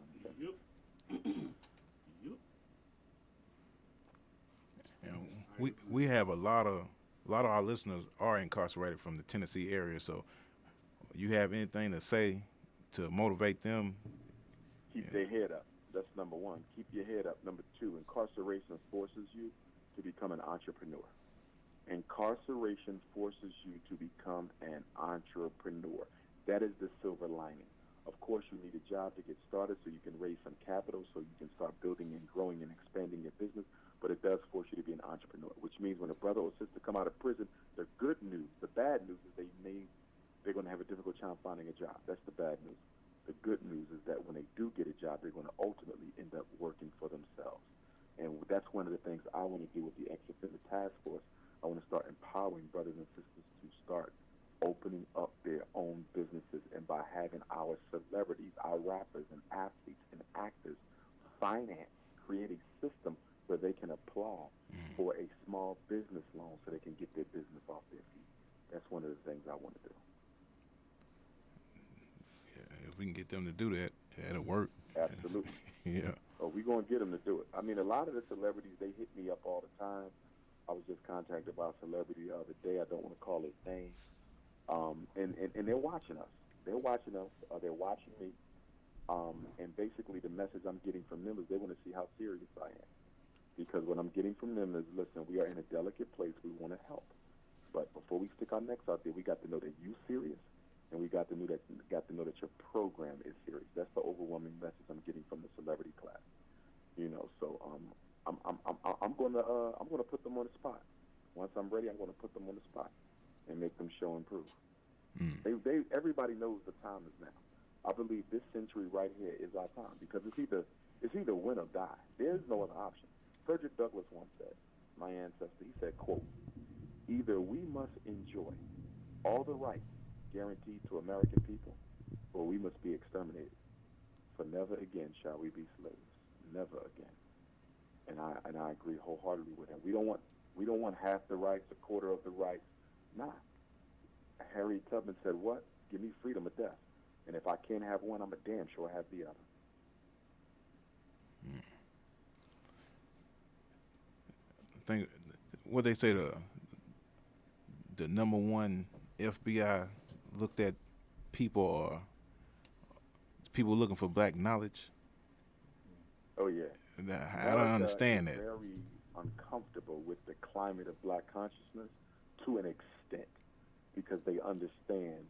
And we have a lot of our listeners are incarcerated from the Tennessee area. So, you have anything to say to motivate them? Keep their head up. That's number one. Keep your head up. Number two, incarceration forces you to become an entrepreneur. Incarceration forces you to become an entrepreneur. That is the silver lining. Of course, you need a job to get started so you can raise some capital so you can start building and growing and expanding your business. But it does force you to be an entrepreneur, which means when a brother or sister come out of prison, the good news, the bad news is they're going to have a difficult time finding a job. That's the bad news. The good news is that when they do get a job, they're going to ultimately end up working for themselves. And that's one of the things I want to do with the Ex-Offender Task Force. I want to start empowering brothers and sisters to start opening up their own businesses. And by having our celebrities, our rappers and athletes and actors create a system where they can apply for a small business loan so they can get their business off their feet. That's one of the things I want to do. If we can get them to do that, that'll work. Absolutely. Yeah. Oh, we're going to get them to do it. I mean, a lot of the celebrities, they hit me up all the time. I was just contacted by a celebrity the other day. I don't want to call his name. And they're watching us. They're watching us. They're watching me. And basically the message I'm getting from them is they want to see how serious I am. Because what I'm getting from them is, listen, we are in a delicate place. We want to help. But before we stick our necks out there, we got to know that you're serious. And we got to know that your program is serious. That's the overwhelming message I'm getting from the celebrity class. So I'm gonna put them on the spot. Once I'm ready, I'm gonna put them on the spot and make them show and prove. Everybody knows the time is now. I believe this century right here is our time because it's either win or die. There's no other option. Frederick Douglass once said, my ancestor, he said, quote, either we must enjoy all the rights guaranteed to American people, or we must be exterminated. For never again shall we be slaves. Never again. And I agree wholeheartedly with him. We don't want half the rights, a quarter of the rights. Nah. Harriet Tubman said, what? Give me freedom or death. And if I can't have one, I'm a damn sure have the other. I think what they say the number one FBI looked at people looking for black knowledge. Oh yeah. I don't understand that. Very uncomfortable with the climate of black consciousness to an extent because they understand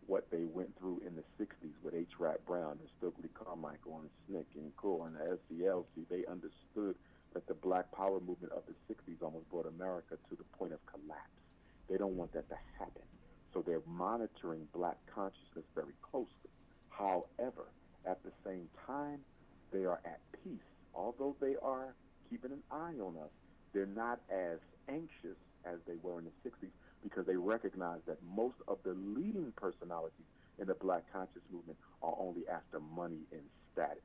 what they went through in the 60s with H. Rap Brown and Stokely Carmichael and SNCC and CORE and the SCLC. They understood that the black power movement of the 60s almost brought America to the point of collapse. They don't want that to happen. So they're monitoring black consciousness very closely. However, at the same time, they are at peace. Although they are keeping an eye on us, they're not as anxious as they were in the 60s because they recognize that most of the leading personalities in the black conscious movement are only after money and status.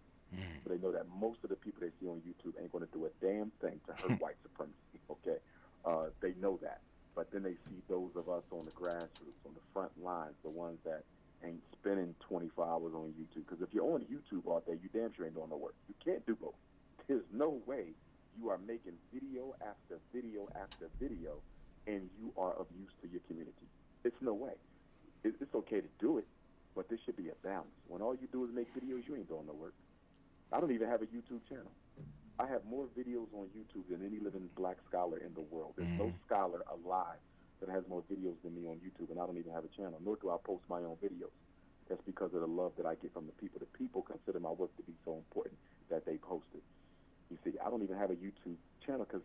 But they know that most of the people they see on YouTube ain't going to do a damn thing to hurt white supremacy, okay? They know that. But then they see those of us on the grassroots, on the front lines, the ones that ain't spending 24 hours on YouTube. Because if you're on YouTube all day, you damn sure ain't doing no work. You can't do both. There's no way you are making video after video after video and you are of use to your community. It's no way. It's okay to do it, but there should be a balance. When all you do is make videos, you ain't doing no work. I don't even have a YouTube channel. I have more videos on YouTube than any living black scholar in the world. There's no scholar alive that has more videos than me on YouTube, and I don't even have a channel, nor do I post my own videos. That's because of the love that I get from the people. The people consider my work to be so important that they post it. You see, I don't even have a YouTube channel because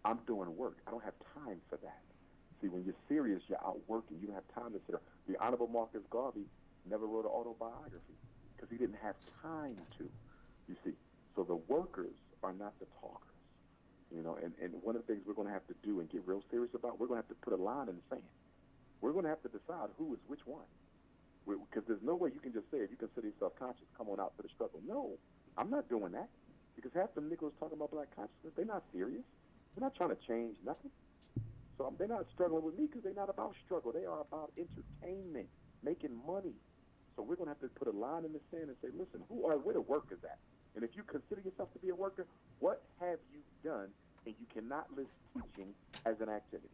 I'm doing work. I don't have time for that. See, when you're serious, you're out working. You don't have time to sit there. The Honorable Marcus Garvey never wrote an autobiography because he didn't have time to, you see. So the workers are not the talkers, you know, and one of the things we're going to have to do and get real serious about, we're going to have to put a line in the sand. We're going to have to decide who is which one, because there's no way you can just say, if you consider yourself conscious, come on out for the struggle. No, I'm not doing that, because half them Negroes talking about black consciousness, they're not serious. They're not trying to change nothing. So they're not struggling with me because they're not about struggle. They are about entertainment, making money. So we're going to have to put a line in the sand and say, listen, where the workers at? And if you consider yourself to be a worker, what have you done? And you cannot list teaching as an activity.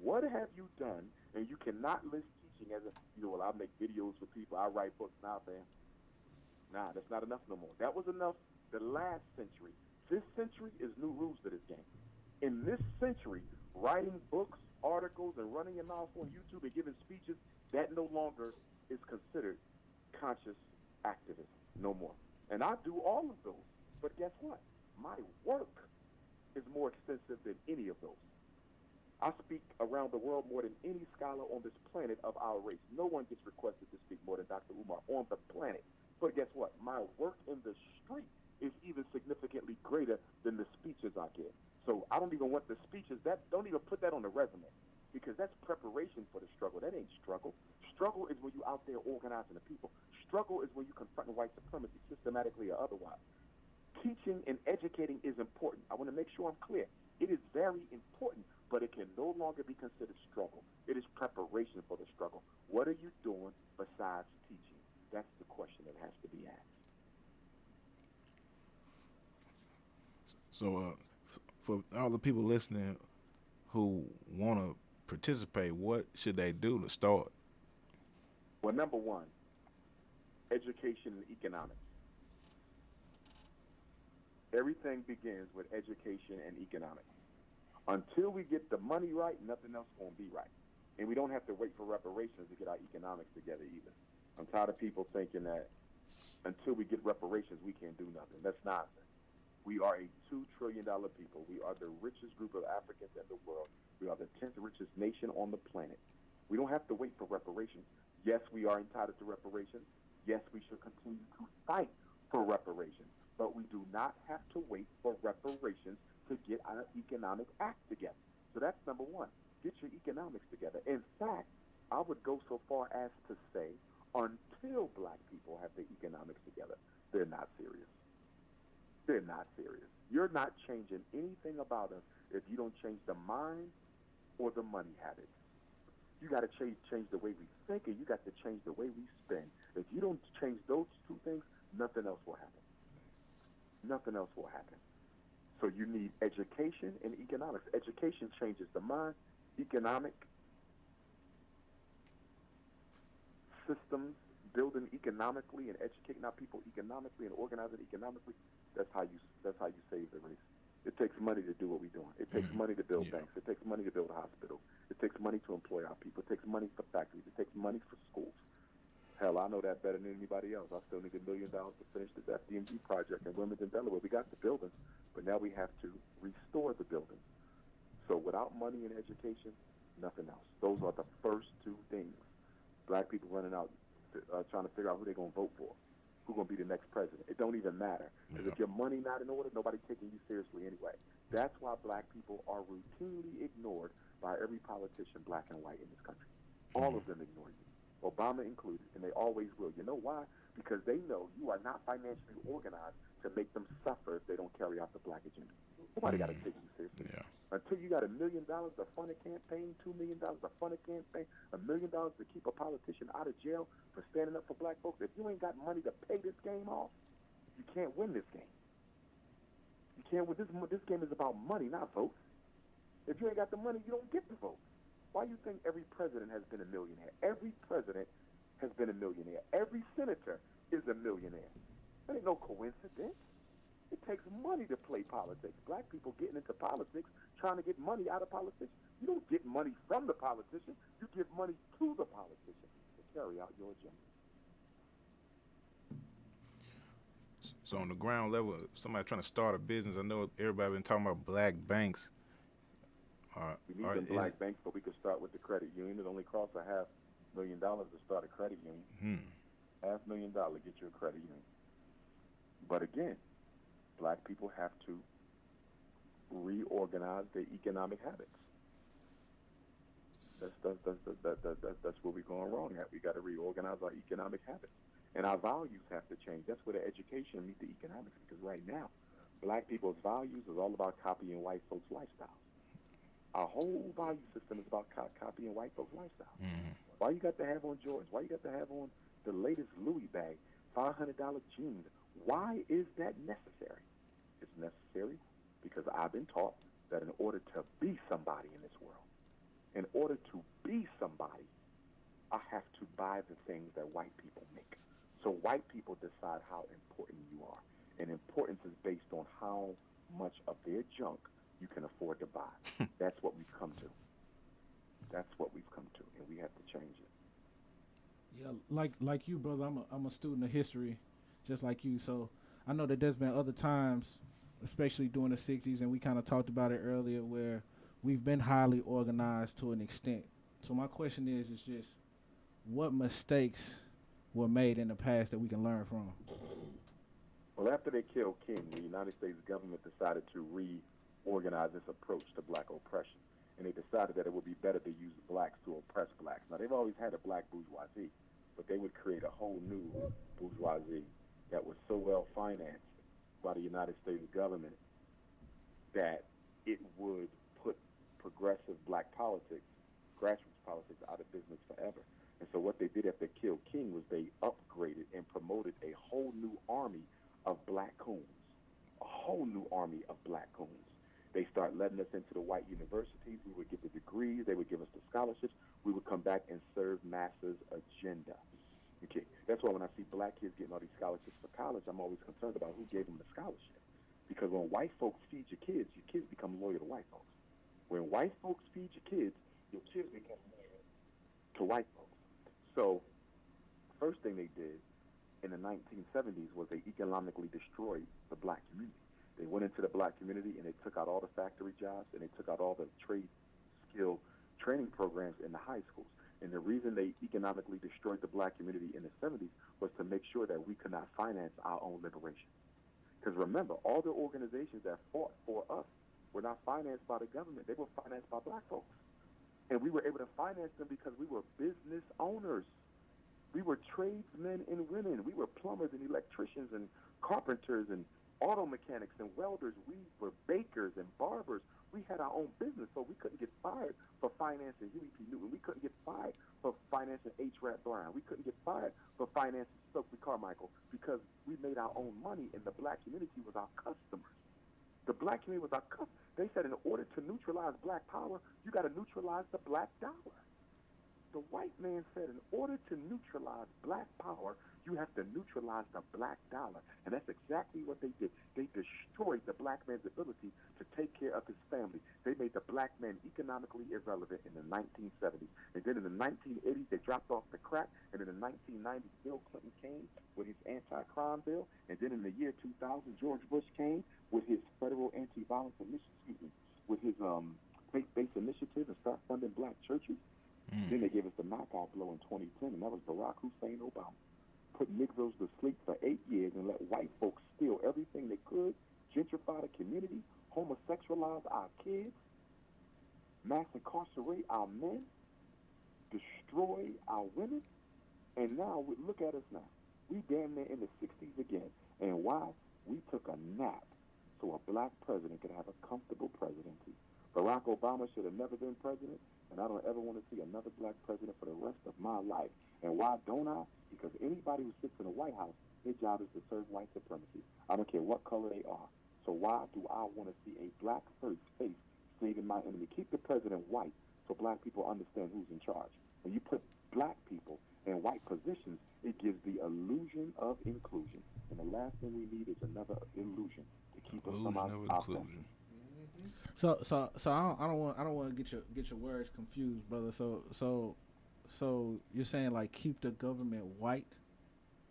What have you done? And you cannot list teaching as a, well, I'll make videos for people. I write books now, fam. Nah, that's not enough no more. That was enough the last century. This century is new rules to this game. In this century, writing books, articles, and running your mouth on YouTube and giving speeches, that no longer is considered conscious activism. No more. And I do all of those. But guess what? My work is more extensive than any of those. I speak around the world more than any scholar on this planet of our race. No one gets requested to speak more than Dr. Umar on the planet. But guess what? My work in the street is even significantly greater than the speeches I give. So I don't even want the speeches. Don't even put that on the resume, because that's preparation for the struggle. That ain't struggle. Struggle is when you out there organizing the people. Struggle is when you confronting white supremacy systematically or otherwise. Teaching and educating is important. I want to make sure I'm clear. It is very important, but it can no longer be considered struggle. It is preparation for the struggle. What are you doing besides teaching? That's the question that has to be asked. So for all the people listening who want to participate, what should they do to start? Well, number one, education and economics. Everything begins with education and economics. Until we get the money right, nothing else is going to be right. And we don't have to wait for reparations to get our economics together either. I'm tired of people thinking that until we get reparations, we can't do nothing. That's nonsense. We are a $2 trillion people. We are the richest group of Africans in the world. We are the 10th richest nation on the planet. We don't have to wait for reparations. Yes, we are entitled to reparations. Yes, we should continue to fight for reparations. But we do not have to wait for reparations to get our economic act together. So that's number one. Get your economics together. In fact, I would go so far as to say, until black people have their economics together, they're not serious. They're not serious. You're not changing anything about us if you don't change the mind or the money habits. You got to change the way we think, and you got to change the way we spend. If you don't change those two things, nothing else will happen. Nothing else will happen. So you need education and economics. Education changes the mind. Economic systems, building economically and educating our people economically and organizing economically, that's how you save the race. It takes money to do what we're doing. It takes money to build banks. It takes money to build hospitals. It takes money to employ our people. It takes money for factories. It takes money for schools. Hell, I know that better than anybody else. I still need $1 million to finish this FDMG project in Wilmington, Delaware. We got the buildings, but now we have to restore the buildings. So without money and education, nothing else. Those are the first two things. Black people running out trying to figure out who they're going to vote for, who's going to be the next president. It don't even matter. Because if your money not in order, nobody's taking you seriously anyway. That's why black people are routinely ignored by every politician, black and white, in this country. All of them ignore you, Obama included, and they always will. You know why? Because they know you are not financially organized to make them suffer if they don't carry out the black agenda. Nobody got to take you seriously. Yeah. Until you got $1 million to fund a campaign, $2 million to fund a campaign, $1 million to keep a politician out of jail for standing up for black folks. If you ain't got money to pay this game off, you can't win this game. You can't win. This game is about money, not votes. If you ain't got the money, you don't get the vote. Why do you think every president has been a millionaire? Every president has been a millionaire. Every senator is a millionaire. That ain't no coincidence. It takes money to play politics. Black people getting into politics, trying to get money out of politics. You don't get money from the politician. You give money to the politician to carry out your agenda. So on the ground level, if somebody trying to start a business, I know everybody been talking about black banks. We need them black banks, but we could start with the credit union. It only costs $500,000 to start a credit union. $500,000 to get you a credit union. But again, black people have to reorganize their economic habits. That's where we're going wrong at. We got to reorganize our economic habits. And our values have to change. That's where the education meet the economics, because right now, black people's values is all about copying white folks' lifestyles. Our whole value system is about copying white folks' lifestyles. Mm-hmm. Why you got to have on Jordans? Why you got to have on the latest Louis bag, $500 jeans? Why is that necessary? It's necessary because I've been taught that in order to be somebody in this world, in order to be somebody, I have to buy the things that white people make. So white people decide how important you are. And importance is based on how much of their junk you can afford to buy. That's what we've come to. That's what we've come to, and we have to change it. Yeah, like you, brother, I'm a student of history, just like you. So I know that there's been other times, especially during the 60s, and we kind of talked about it earlier, where we've been highly organized to an extent. So my question is just what mistakes were made in the past that we can learn from? Well, after they killed King, the United States government decided to reorganize its approach to black oppression. And they decided that it would be better to use blacks to oppress blacks. Now, they've always had a black bourgeoisie, but they would create a whole new bourgeoisie that was so well financed by the United States government that it would put progressive black politics, grassroots politics, out of business forever. And so what they did after they killed King was they upgraded and promoted a whole new army of black coons, a whole new army of black coons. They start letting us into the white universities. We would get the degrees. They would give us the scholarships. We would come back and serve masses' agenda. Okay, that's why when I see black kids getting all these scholarships for college, I'm always concerned about who gave them the scholarship. Because when white folks feed your kids become loyal to white folks. When white folks feed your kids become loyal to white folks. So, first thing they did in the 1970s was they economically destroyed the black community. They went into the black community and they took out all the factory jobs and they took out all the trade skill training programs in the high schools. And the reason they economically destroyed the black community in the 70s was to make sure that we could not finance our own liberation. Because remember, all the organizations that fought for us were not financed by the government. They were financed by black folks. And we were able to finance them because we were business owners. We were tradesmen and women. We were plumbers and electricians and carpenters and auto mechanics and welders. We were bakers and barbers. We had our own business, so we couldn't get fired for financing Huey P. Newton. We couldn't get fired for financing H. Rat Brown. We couldn't get fired for financing Stokely Carmichael because we made our own money, and the black community was our customers. The black community was our customers. They said in order to neutralize black power, you got to neutralize the black dollar. The white man said in order to neutralize black power, you have to neutralize the black dollar. And that's exactly what they did. They destroyed the black man's ability to take care of his family. They made the black man economically irrelevant in the 1970s. And then in the 1980s, they dropped off the crack. And in the 1990s, Bill Clinton came with his anti-crime bill. And then in the year 2000, George Bush came with his federal anti-violence initiative, with his faith-based initiative and start funding black churches. Then they gave us the knockout blow in 2010, and that was Barack Hussein Obama. Put Negroes to sleep for 8 years and let white folks steal everything they could, gentrify the community, homosexualize our kids, mass incarcerate our men, destroy our women, and now look at us now. We damn near in the 60s again. And why? We took a nap so a black president could have a comfortable presidency. Barack Obama should have never been president, and I don't ever want to see another black president for the rest of my life. And why don't I? Because anybody who sits in the White House, their job is to serve white supremacy. I don't care what color they are. So why do I want to see a black face saving my enemy? Keep the president white so black people understand who's in charge. When you put black people in white positions, it gives the illusion of inclusion. And the last thing we need is another illusion to keep us from our inclusion. So I don't want to get your words confused, brother. So you're saying like keep the government white?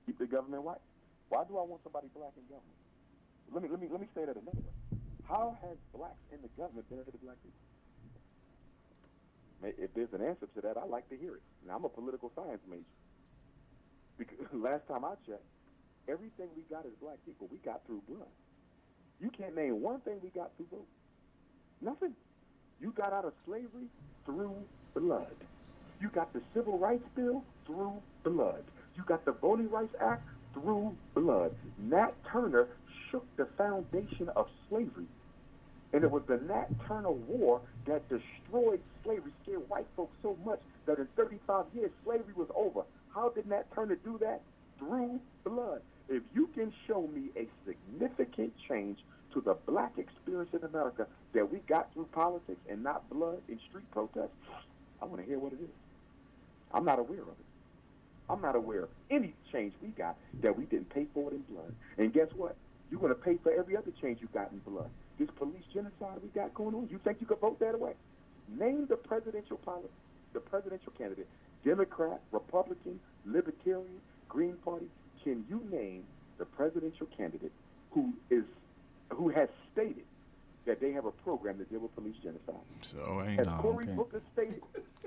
Keep the government white. Why do I want somebody black in government? Let me say that another way. How has blacks in the government benefited black people? If there's an answer to that, I'd like to hear it. Now I'm a political science major. Because last time I checked, everything we got as black people, we got through blood. You can't name one thing we got through vote. Nothing. You got out of slavery through blood. You got the Civil Rights Bill through blood. You got the Voting Rights Act through blood. Nat Turner shook the foundation of slavery. And it was the Nat Turner War that destroyed slavery, scared white folks so much that in 35 years, slavery was over. How did Nat Turner do that? Through blood. If you can show me a significant change to the black experience in America that we got through politics and not blood in street protests, I want to hear what it is. I'm not aware of it. I'm not aware of any change we got that we didn't pay for it in blood. And guess what? You're going to pay for every other change you got in blood. This police genocide we got going on, you think you could vote that away? Name the presidential candidate, Democrat, Republican, Libertarian, Green Party. Can you name the presidential candidate who has stated that they have a program to deal with police genocide? So Has Cory Booker stated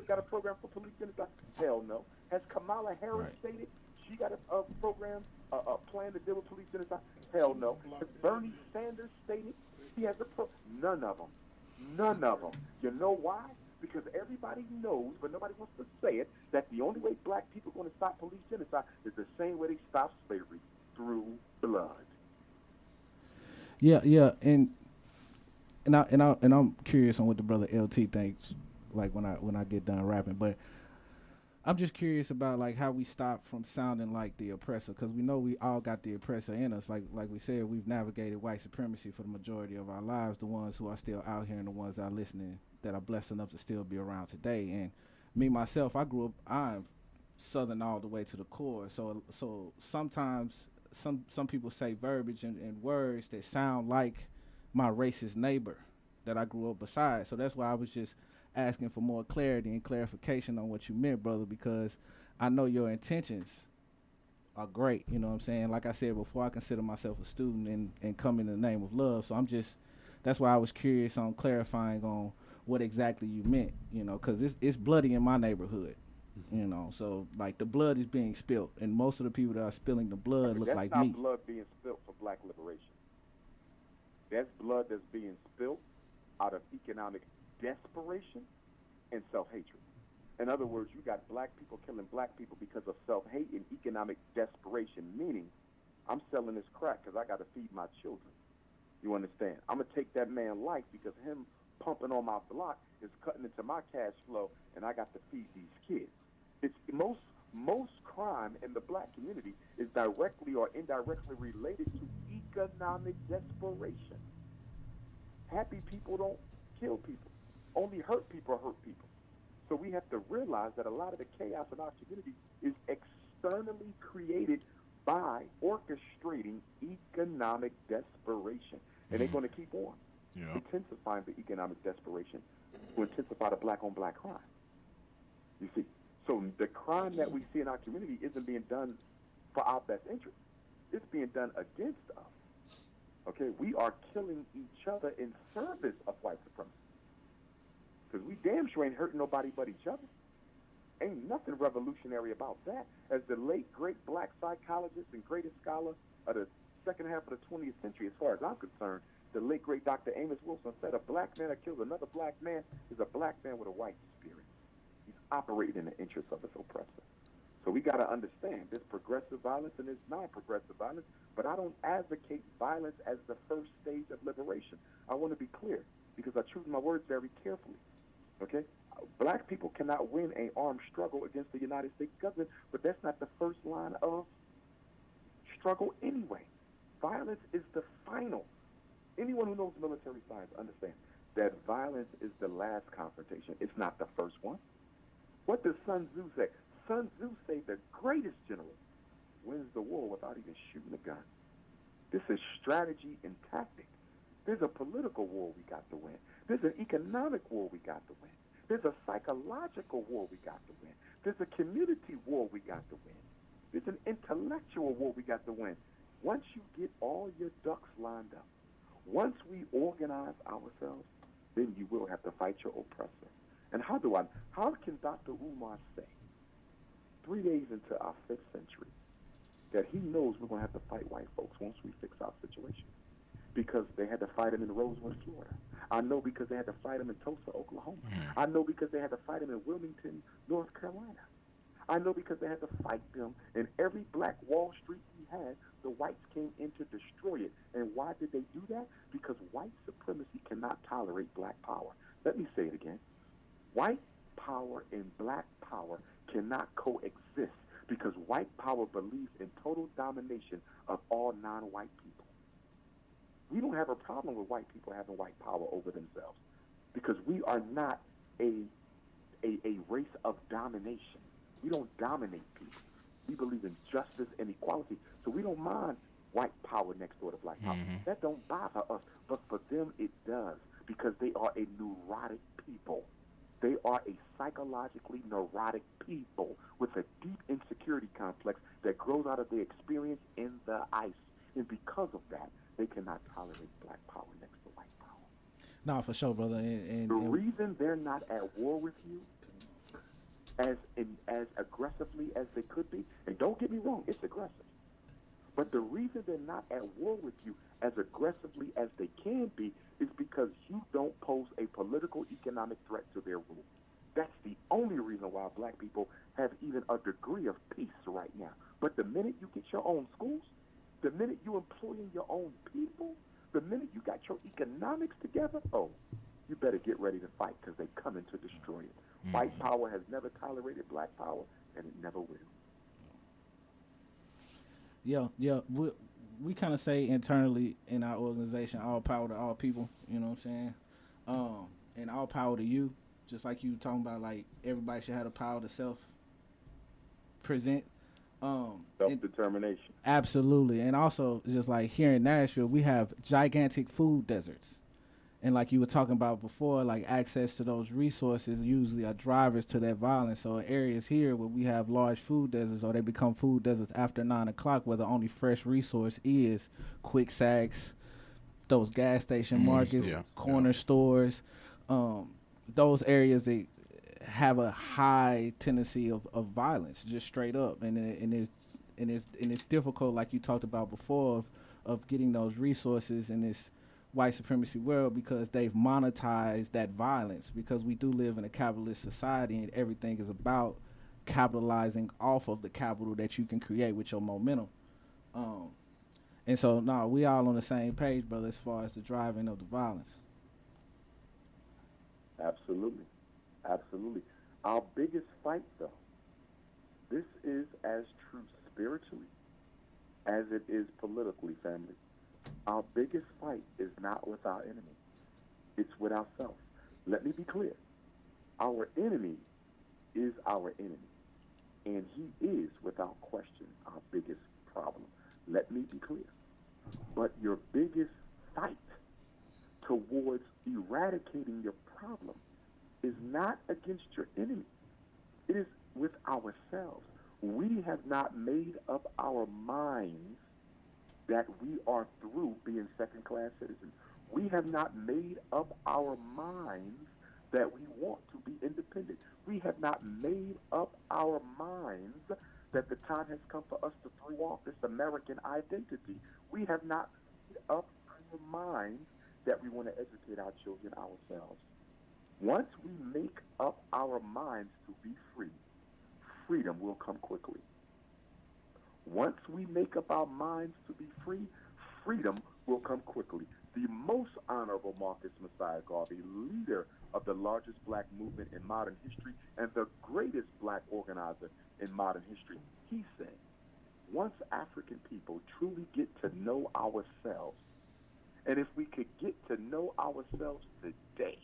got a program for police genocide? Hell no. Has Kamala Harris stated she got a program, a plan to deal with police genocide? Hell no. Has Bernie Sanders stated he has a None of them. None of them. You know why? Because everybody knows, but nobody wants to say it, that the only way black people are going to stop police genocide is the same way they stop slavery, through blood. Yeah, and I'm curious on what the brother LT thinks, like when I get done rapping, but I'm just curious about like how we stop from sounding like the oppressor, because we know we all got the oppressor in us. Like we said, we've navigated white supremacy for the majority of our lives. The ones who are still out here and the ones that are listening, that are blessed enough to still be around today. And me myself, I'm Southern all the way to the core. So sometimes some people say verbiage and words that sound like my racist neighbor that I grew up beside. So that's why I was just asking for more clarity and clarification on what you meant, brother, because I know your intentions are great. You know what I'm saying? Like I said before, I consider myself a student and come in the name of love. So that's why I was curious on clarifying on what exactly you meant, you know, because it's bloody in my neighborhood, you know. So like the blood is being spilt, and most of the people that are spilling the blood look like me. That's not blood being spilt for black liberation. That's blood that's being spilt out of economic desperation and self-hatred. In other words, you got black people killing black people because of self-hate and economic desperation, meaning I'm selling this crack because I got to feed my children. You understand? I'm going to take that man's life because him pumping on my block is cutting into my cash flow, and I got to feed these kids. It's most crime in the black community is directly or indirectly related to economic desperation. Happy people don't kill people. Only hurt people hurt people. So we have to realize that a lot of the chaos in our community is externally created by orchestrating economic desperation. And they're going to keep on intensifying the economic desperation to intensify the black-on-black crime. You see? So the crime that we see in our community isn't being done for our best interest. It's being done against us. Okay? We are killing each other in service of white supremacy. Because we damn sure ain't hurting nobody but each other. Ain't nothing revolutionary about that. As the late, great black psychologist and greatest scholar of the second half of the 20th century, as far as I'm concerned, the late, great Dr. Amos Wilson said, a black man that kills another black man is a black man with a white spirit. He's operating in the interest of his oppressor. So we got to understand there's progressive violence and there's non-progressive violence, but I don't advocate violence as the first stage of liberation. I want to be clear because I choose my words very carefully. Okay? Black people cannot win an armed struggle against the United States government, but that's not the first line of struggle anyway. Violence is the final. Anyone who knows military science understands that violence is the last confrontation. It's not the first one. What does Sun Tzu say? Sun Tzu say the greatest general wins the war without even shooting a gun. This is strategy and tactic. There's a political war we got to win. There's an economic war we got to win. There's a psychological war we got to win. There's a community war we got to win. There's an intellectual war we got to win. Once you get all your ducks lined up, once we organize ourselves, then you will have to fight your oppressor. And how can Dr. Umar say 3 days into our 5th century that he knows we're going to have to fight white folks once we fix our situation. Because they had to fight him in Rosewood, Florida. I know because they had to fight him in Tulsa, Oklahoma. I know because they had to fight him in Wilmington, North Carolina. I know because they had to fight them in every black Wall Street we had, the whites came in to destroy it. And why did they do that? Because white supremacy cannot tolerate black power. Let me say it again. White power and black power cannot coexist because white power believes in total domination of all non-white people. We don't have a problem with white people having white power over themselves because we are not a race of domination. We don't dominate people. We believe in justice and equality. So we don't mind white power next door to black power. That don't bother us. But for them, it does because they are a neurotic people. They are a psychologically neurotic people with a deep insecurity complex that grows out of their experience in the ice. And because of that, they cannot tolerate black power next to white power. No, for sure, brother. And the reason they're not at war with you as aggressively as they could be, and don't get me wrong, it's aggressive. But the reason they're not at war with you as aggressively as they can be is because you don't pose a political economic threat to their rule. That's the only reason why black people have even a degree of peace right now. But the minute you get your own schools, the minute you employing your own people, the minute you got your economics together, oh, you better get ready to fight because they're coming to destroy it. White power has never tolerated black power, and it never will. Yeah. We kind of say internally in our organization, all power to all people, you know what I'm saying? And all power to you, just like you were talking about, like everybody should have the power to self-present. Self-determination. Absolutely. And also, just like here in Nashville, we have gigantic food deserts. And like you were talking about before, like access to those resources usually are drivers to that violence. So in areas here where we have large food deserts or they become food deserts after 9 o'clock, where the only fresh resource is quick sacks, those gas station markets, corner stores, those areas that have a high tendency of violence, just straight up. And it's difficult, like you talked about before, of getting those resources in this white supremacy world because they've monetized that violence, because we do live in a capitalist society and everything is about capitalizing off of the capital that you can create with your momentum. And so, no, we all on the same page, brother, as far as the driving of the violence. Absolutely. Our biggest fight, though, this is as true spiritually as it is politically, family. Our biggest fight is not with our enemy. It's with ourselves. Let me be clear. Our enemy is our enemy. And he is, without question, our biggest problem. Let me be clear. But your biggest fight towards eradicating your problem is not against your enemy. It is with ourselves. We have not made up our minds that we are through being second-class citizens. We have not made up our minds that we want to be independent. We have not made up our minds that the time has come for us to throw off this American identity. We have not made up our minds that we want to educate our children ourselves. Once we make up our minds to be free, freedom will come quickly. Once we make up our minds to be free, freedom will come quickly. The most honorable Marcus Messiah Garvey, leader of the largest black movement in modern history and the greatest black organizer in modern history, he said, once African people truly get to know ourselves, and if we could get to know ourselves today,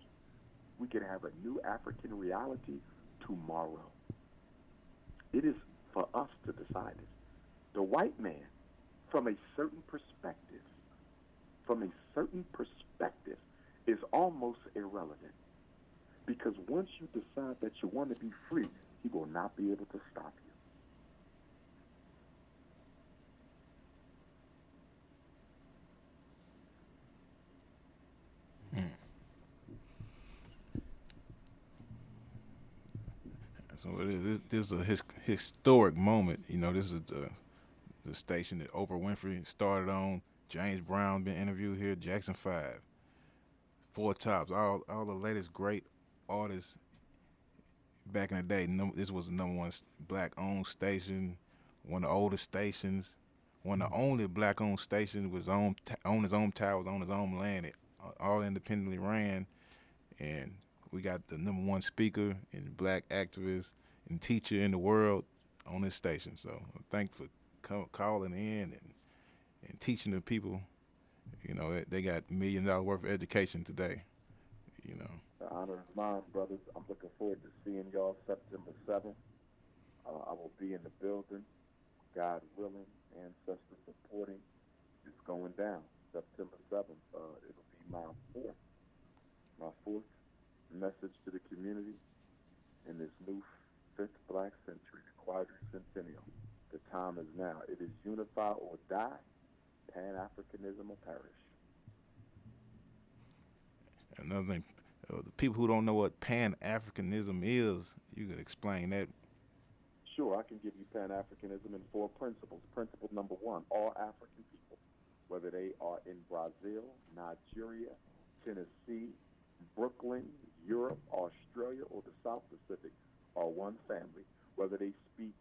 we can have a new African reality tomorrow. It is for us to decide this. The white man, from a certain perspective, is almost irrelevant. Because once you decide that you want to be free, he will not be able to stop you. So this is a historic moment. You know, this is the station that Oprah Winfrey started on. James Brown been interviewed here. Jackson 5, Four Tops, all the latest great artists back in the day. This was the #1 black-owned station, one of the oldest stations, one of the only black-owned stations. Was on his own towers, on his own land. It all independently ran, and we got the #1 speaker and black activist and teacher in the world on this station. So thanks for calling in and teaching the people. You know, they got $1 million worth of education today. You know. The honor is mine, brothers. I'm looking forward to seeing y'all September 7th. I will be in the building, God willing, ancestors supporting. It's going down September 7th. It'll be my fourth message to the community in this new 5th Black century, the quadricentennial. The time is now. It is unify or die, Pan-Africanism or perish. Another thing, the people who don't know what Pan-Africanism is, you could explain that. Sure, I can give you Pan-Africanism in 4 principles. Principle number 1, all African people, whether they are in Brazil, Nigeria, Tennessee, Brooklyn, Europe, Australia, or the South Pacific, are one family. Whether they speak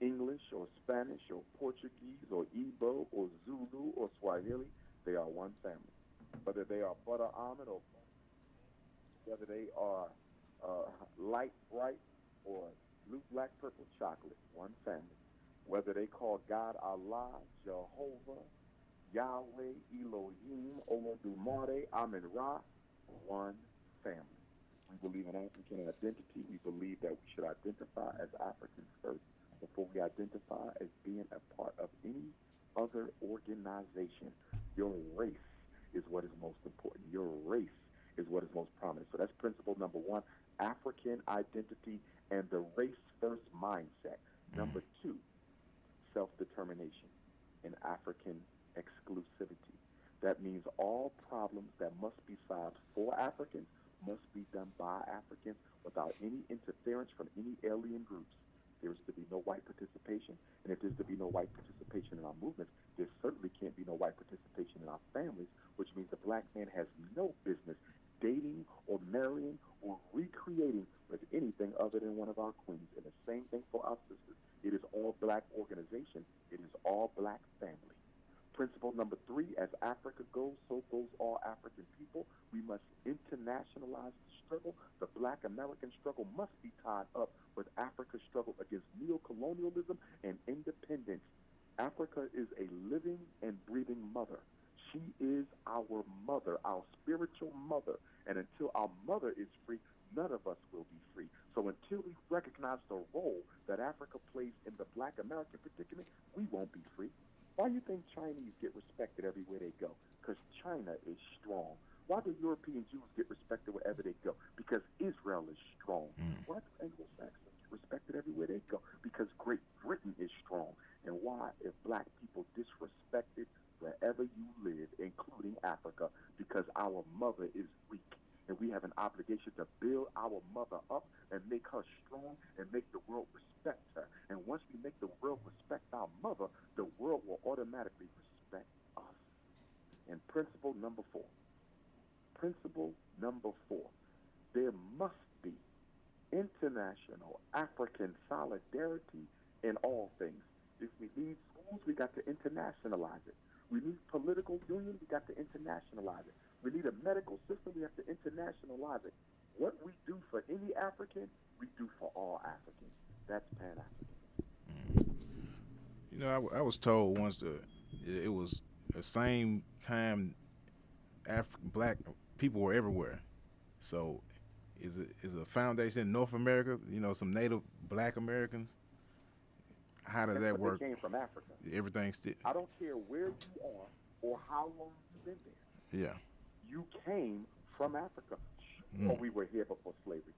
English or Spanish or Portuguese or Igbo or Zulu or Swahili, they are one family. Whether they are butter almond or whether they are light bright or blue, black, purple chocolate, one family. Whether they call God Allah, Jehovah, Yahweh, Elohim, Olodumare, Amen-Ra, one family. We believe in African identity. We believe that we should identify as Africans first before we identify as being a part of any other organization. Your race is what is most important. Your race is what is most prominent. So that's principle number 1, African identity and the race-first mindset. Number 2, self-determination and African exclusivity. That means all problems that must be solved for Africans must be done by Africans without any interference from any alien groups. There is to be no white participation, and if there's to be no white participation in our movements, there certainly can't be no white participation in our families, which means the black man has no business dating or marrying or recreating with anything other than one of our queens. And the same thing for our sisters. It is all black organization. It is all black family. Principle number 3, as Africa goes, so goes all African people. We must internationalize the struggle. The black American struggle must be tied up with Africa's struggle against neocolonialism and independence. Africa is a living and breathing mother. She is our mother, our spiritual mother. And until our mother is free, none of us will be free. So until we recognize the role that Africa plays in the black American predicament, we won't be free. Why do you think Chinese get respected everywhere they go? Because China is strong. Why do European Jews get respected wherever they go? Because Israel is strong. Why do Anglo-Saxons get respected everywhere they go? Because Great Britain is strong. And why is black people disrespected wherever you live, including Africa? Because our mother is weak. And we have an obligation to build our mother up and make her strong and make the world respect her. And once we make the world respect our mother, the world will automatically respect us. And principle number 4. Principle number 4. There must be international African solidarity in all things. If we need schools, we got to internationalize it. We need political union, we got to internationalize it. We need a medical system, we have to internationalize it. What we do for any African, we do for all Africans. That's Pan-Africanism. You know, I was told once that it was the same time black people were everywhere. So is a foundation in North America, you know, some native black Americans? How does that work? They came from Africa. Everything's still. I don't care where you are or how long you've been there. Yeah. You came from Africa. Sure, we were here before slavery.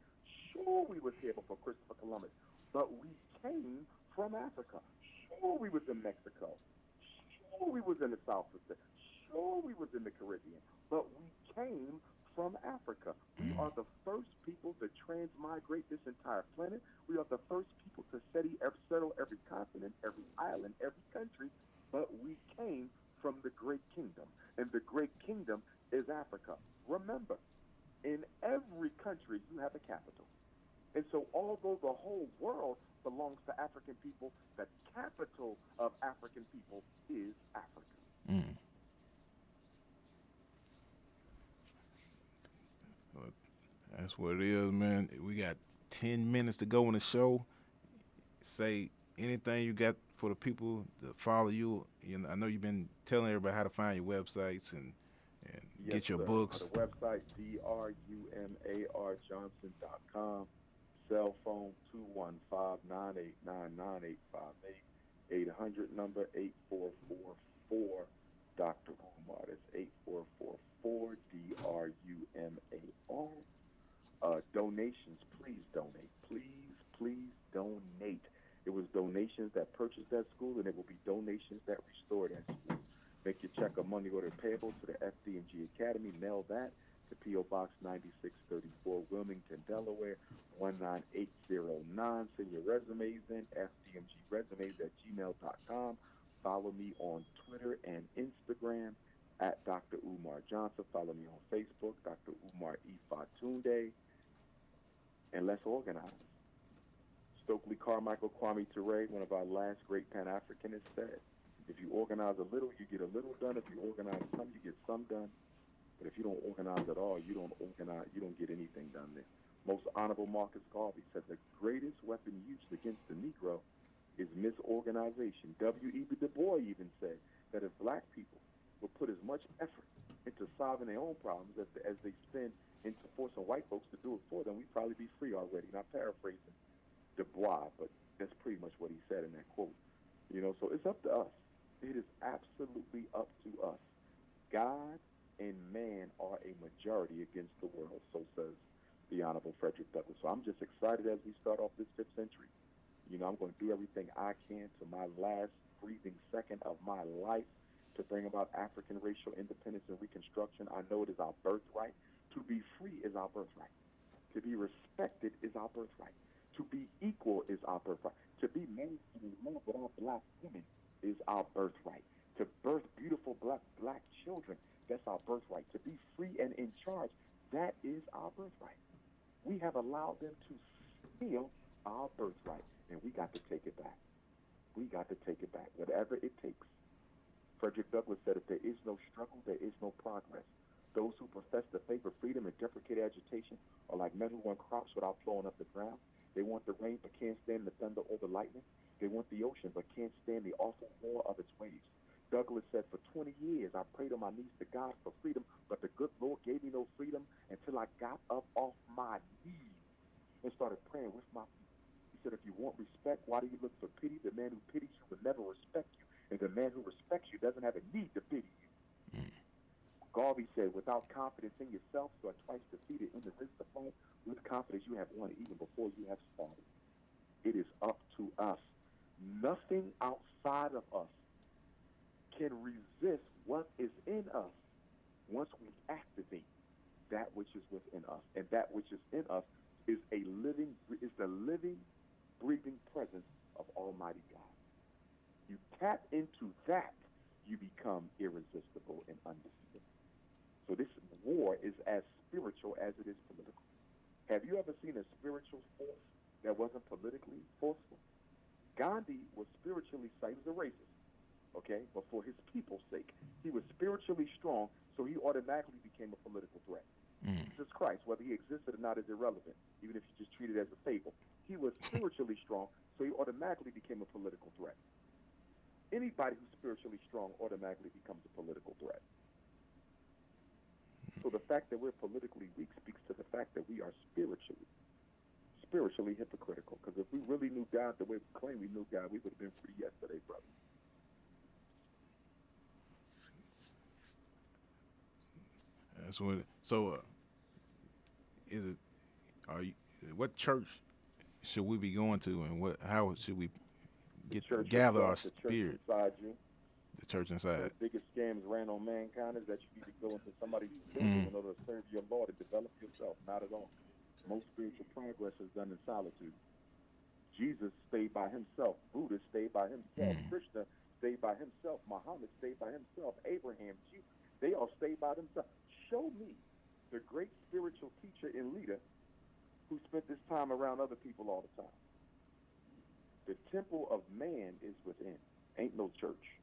Sure, we was here before Christopher Columbus. But we came from Africa. Sure, we was in Mexico. Sure, we was in the South Pacific. Sure, we was in the Caribbean. But we came from Africa. We are the first people to transmigrate this entire planet. We are the first people to settle every continent, every island, every country, but we came from the Great Kingdom, and the Great Kingdom is Africa. Remember, in every country you have a capital. And so although the whole world belongs to African people, the capital of African people is Africa. Well, that's what it is, man. We got 10 minutes to go in the show. Say anything you got for the people to follow you. I know you've been telling everybody how to find your websites and yes, get your sir. books. The website, drumarjohnsson.com. Cell phone, 215-989-9858. 800 number, 8444 Dr. Umar. That's 8444 DRUMAR. Donations, please donate. Please donate. It was donations that purchased that school, and it will be donations that restore that school. Make your check or money order payable to the FD&G Academy. Mail that to P.O. Box 9634, Wilmington, Delaware, 19809. Send your resumes in, fdmgresumes@gmail.com. Follow me on Twitter and Instagram at Dr. Umar Johnson. Follow me on Facebook, Dr. Umar Ifatunde. And let's organize. Stokely Carmichael Kwame Ture, one of our last great Pan-Africanists, said, if you organize a little, you get a little done. If you organize some, you get some done. But if you don't organize at all, you don't get anything done there. Most Honorable Marcus Garvey said the greatest weapon used against the Negro is misorganization. W.E.B. Du Bois even said that if black people would put as much effort into solving their own problems as they spend into forcing white folks to do it for them, we'd probably be free already. Not paraphrasing Du Bois, but that's pretty much what he said in that quote. So it's up to us. It is absolutely up to us. God and man are a majority against the world, so says the Honorable Frederick Douglass. So I'm just excited as we start off this 5th century. I'm going to do everything I can to my last breathing second of my life to bring about African racial independence and reconstruction. I know it is our birthright. To be free is our birthright. To be respected is our birthright. To be equal is our birthright. To be married and in love with our black women is our birthright. To birth beautiful black children, that's our birthright. To be free and in charge, that is our birthright. We have allowed them to steal our birthright, and we got to take it back. We got to take it back, whatever it takes. Frederick Douglass said, if there is no struggle, there is no progress. Those who profess to favor freedom and deprecate agitation are like men who want crops without plowing up the ground. They want the rain but can't stand the thunder or the lightning. They want the ocean but can't stand the awful roar of its waves. Douglass said, for 20 years I prayed on my knees to God for freedom, but the good Lord gave me no freedom until I got up off my knees and started praying with my feet. He said, if you want respect, why do you look for pity? The man who pities you will never respect you, and the man who respects you doesn't have a need to pity you. Garvey said, without confidence in yourself, you are twice defeated in the midst of life. With confidence, you have won even before you have started. It is up to us. Nothing outside of us can resist what is in us once we activate that which is within us. And that which is in us is the living, breathing presence of Almighty God. You tap into that, you become irresistible and undefeated. So this war is as spiritual as it is political. Have you ever seen a spiritual force that wasn't politically forceful? Gandhi was spiritually, he was a racist, okay? But for his people's sake, he was spiritually strong, so he automatically became a political threat. Jesus Christ, whether he existed or not, is irrelevant, even if you just treat it as a fable. He was spiritually strong, so he automatically became a political threat. Anybody who's spiritually strong automatically becomes a political threat. So the fact that we're politically weak speaks to the fact that we are spiritually hypocritical. Because if we really knew God the way we claim we knew God, we would have been free yesterday, brother. That's what. So, is it? What church should we be going to, and how should we gather our spirit? Inside you, the church inside. The biggest scams ran on mankind is that you need to go into somebody's building in order to serve your Lord and develop yourself. Not at all. Most spiritual progress is done in solitude. Jesus stayed by himself. Buddha stayed by himself. Krishna stayed by himself. Muhammad stayed by himself. Abraham, Jesus, they all stayed by themselves. Show me the great spiritual teacher and leader who spent this time around other people all the time. The temple of man is within. Ain't no church.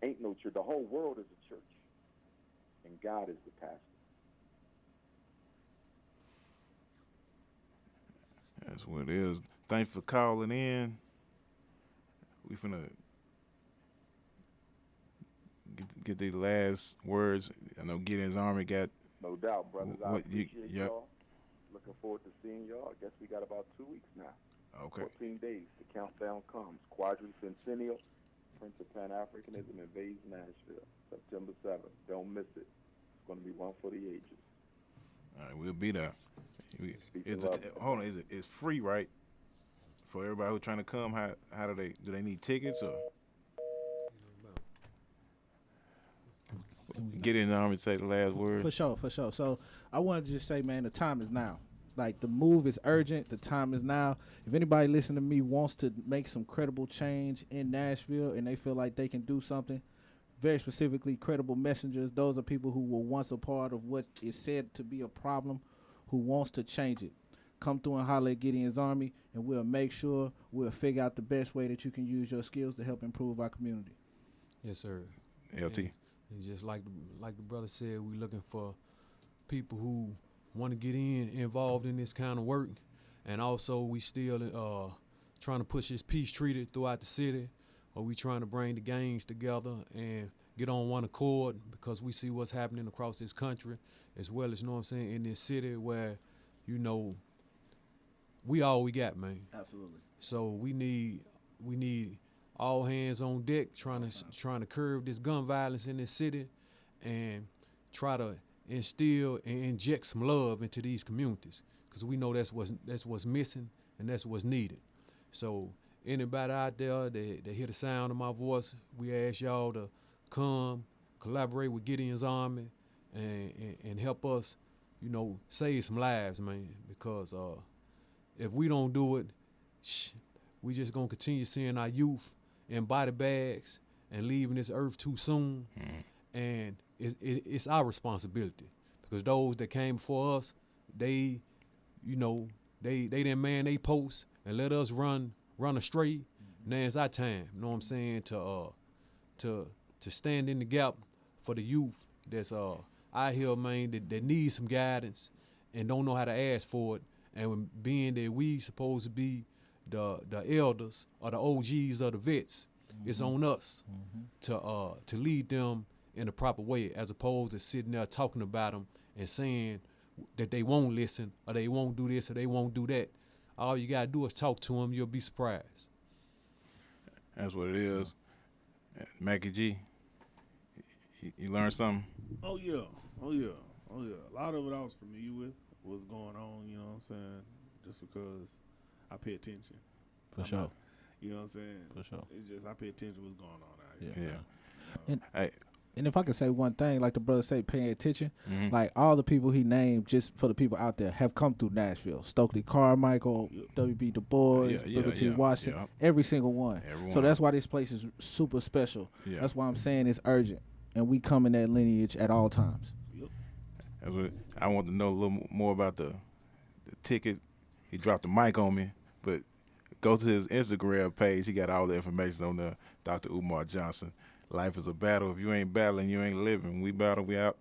Ain't no church. The whole world is a church. And God is the pastor. That's what it is. Thanks for calling in. We finna get the last words. I know Gideon's Army got. No doubt, brothers. I appreciate y'all. Looking forward to seeing y'all. I guess we got about 2 weeks now. Okay. 14 days. The countdown comes. Quadricentennial. Prince of Pan-Africanism invades Nashville. September 7th. Don't miss it. It's going to be one for the ages. All right, we'll be there. Hold on, it's free, right? For everybody who's trying to come, how do they need tickets or? Get in the Army, say the last word. For sure. So I wanted to just say, man, the time is now. Like, the move is urgent. The time is now. If anybody listening to me wants to make some credible change in Nashville and they feel like they can do something, very specifically credible messengers, those are people who were once a part of what is said to be a problem, who wants to change it. Come through and holler at Gideon's Army, and we'll make sure we'll figure out the best way that you can use your skills to help improve our community. Yes, sir. LT. And just like the brother said, we're looking for people who want to get involved in this kind of work, and also we still trying to push this peace treaty throughout the city, or we trying to bring the gangs together and get on one accord, because we see what's happening across this country, as well as, you know what I'm saying, in this city where, you know, we all we got, man. Absolutely. So we need all hands on deck, trying to curb this gun violence in this city, and try to instill and inject some love into these communities, because we know that's what's missing and that's what's needed. So anybody out there that hear the sound of my voice, we ask y'all to come collaborate with Gideon's Army and help us, you know, save some lives, man, because if we don't do it, we just gonna continue seeing our youth in body bags and leaving this earth too soon. And it's our responsibility, because those that came before us, they didn't man they post and let us run astray. Now it's our time, you know what I'm saying, to stand in the gap for the youth that's out here, man, that needs some guidance and don't know how to ask for it. And being that we supposed to be the elders or the OGs or the vets, it's on us to lead them in the proper way, as opposed to sitting there talking about them and saying that they won't listen or they won't do this or they won't do that. All you gotta do is talk to them. You'll be surprised. That's what it is. Mackie G, you learned something? Oh yeah. A lot of it I was familiar with, what's going on, you know what I'm saying, just because I pay attention. For sure. You know what I'm saying? For sure. It's just I pay attention to what's going on out here. Yeah. And if I could say one thing, like the brother say, paying attention, like all the people he named, just for the people out there, have come through Nashville. Stokely Carmichael, W.B. Du Bois, Booker T. Washington, every single one. So that's why this place is super special. Yeah. That's why I'm saying it's urgent, and we come in that lineage at all times. I want to know a little more about the ticket. He dropped the mic on me, but go to his Instagram page. He got all the information on there. Dr. Umar Johnson. Life is a battle. If you ain't battling, you ain't living. We battle, we out.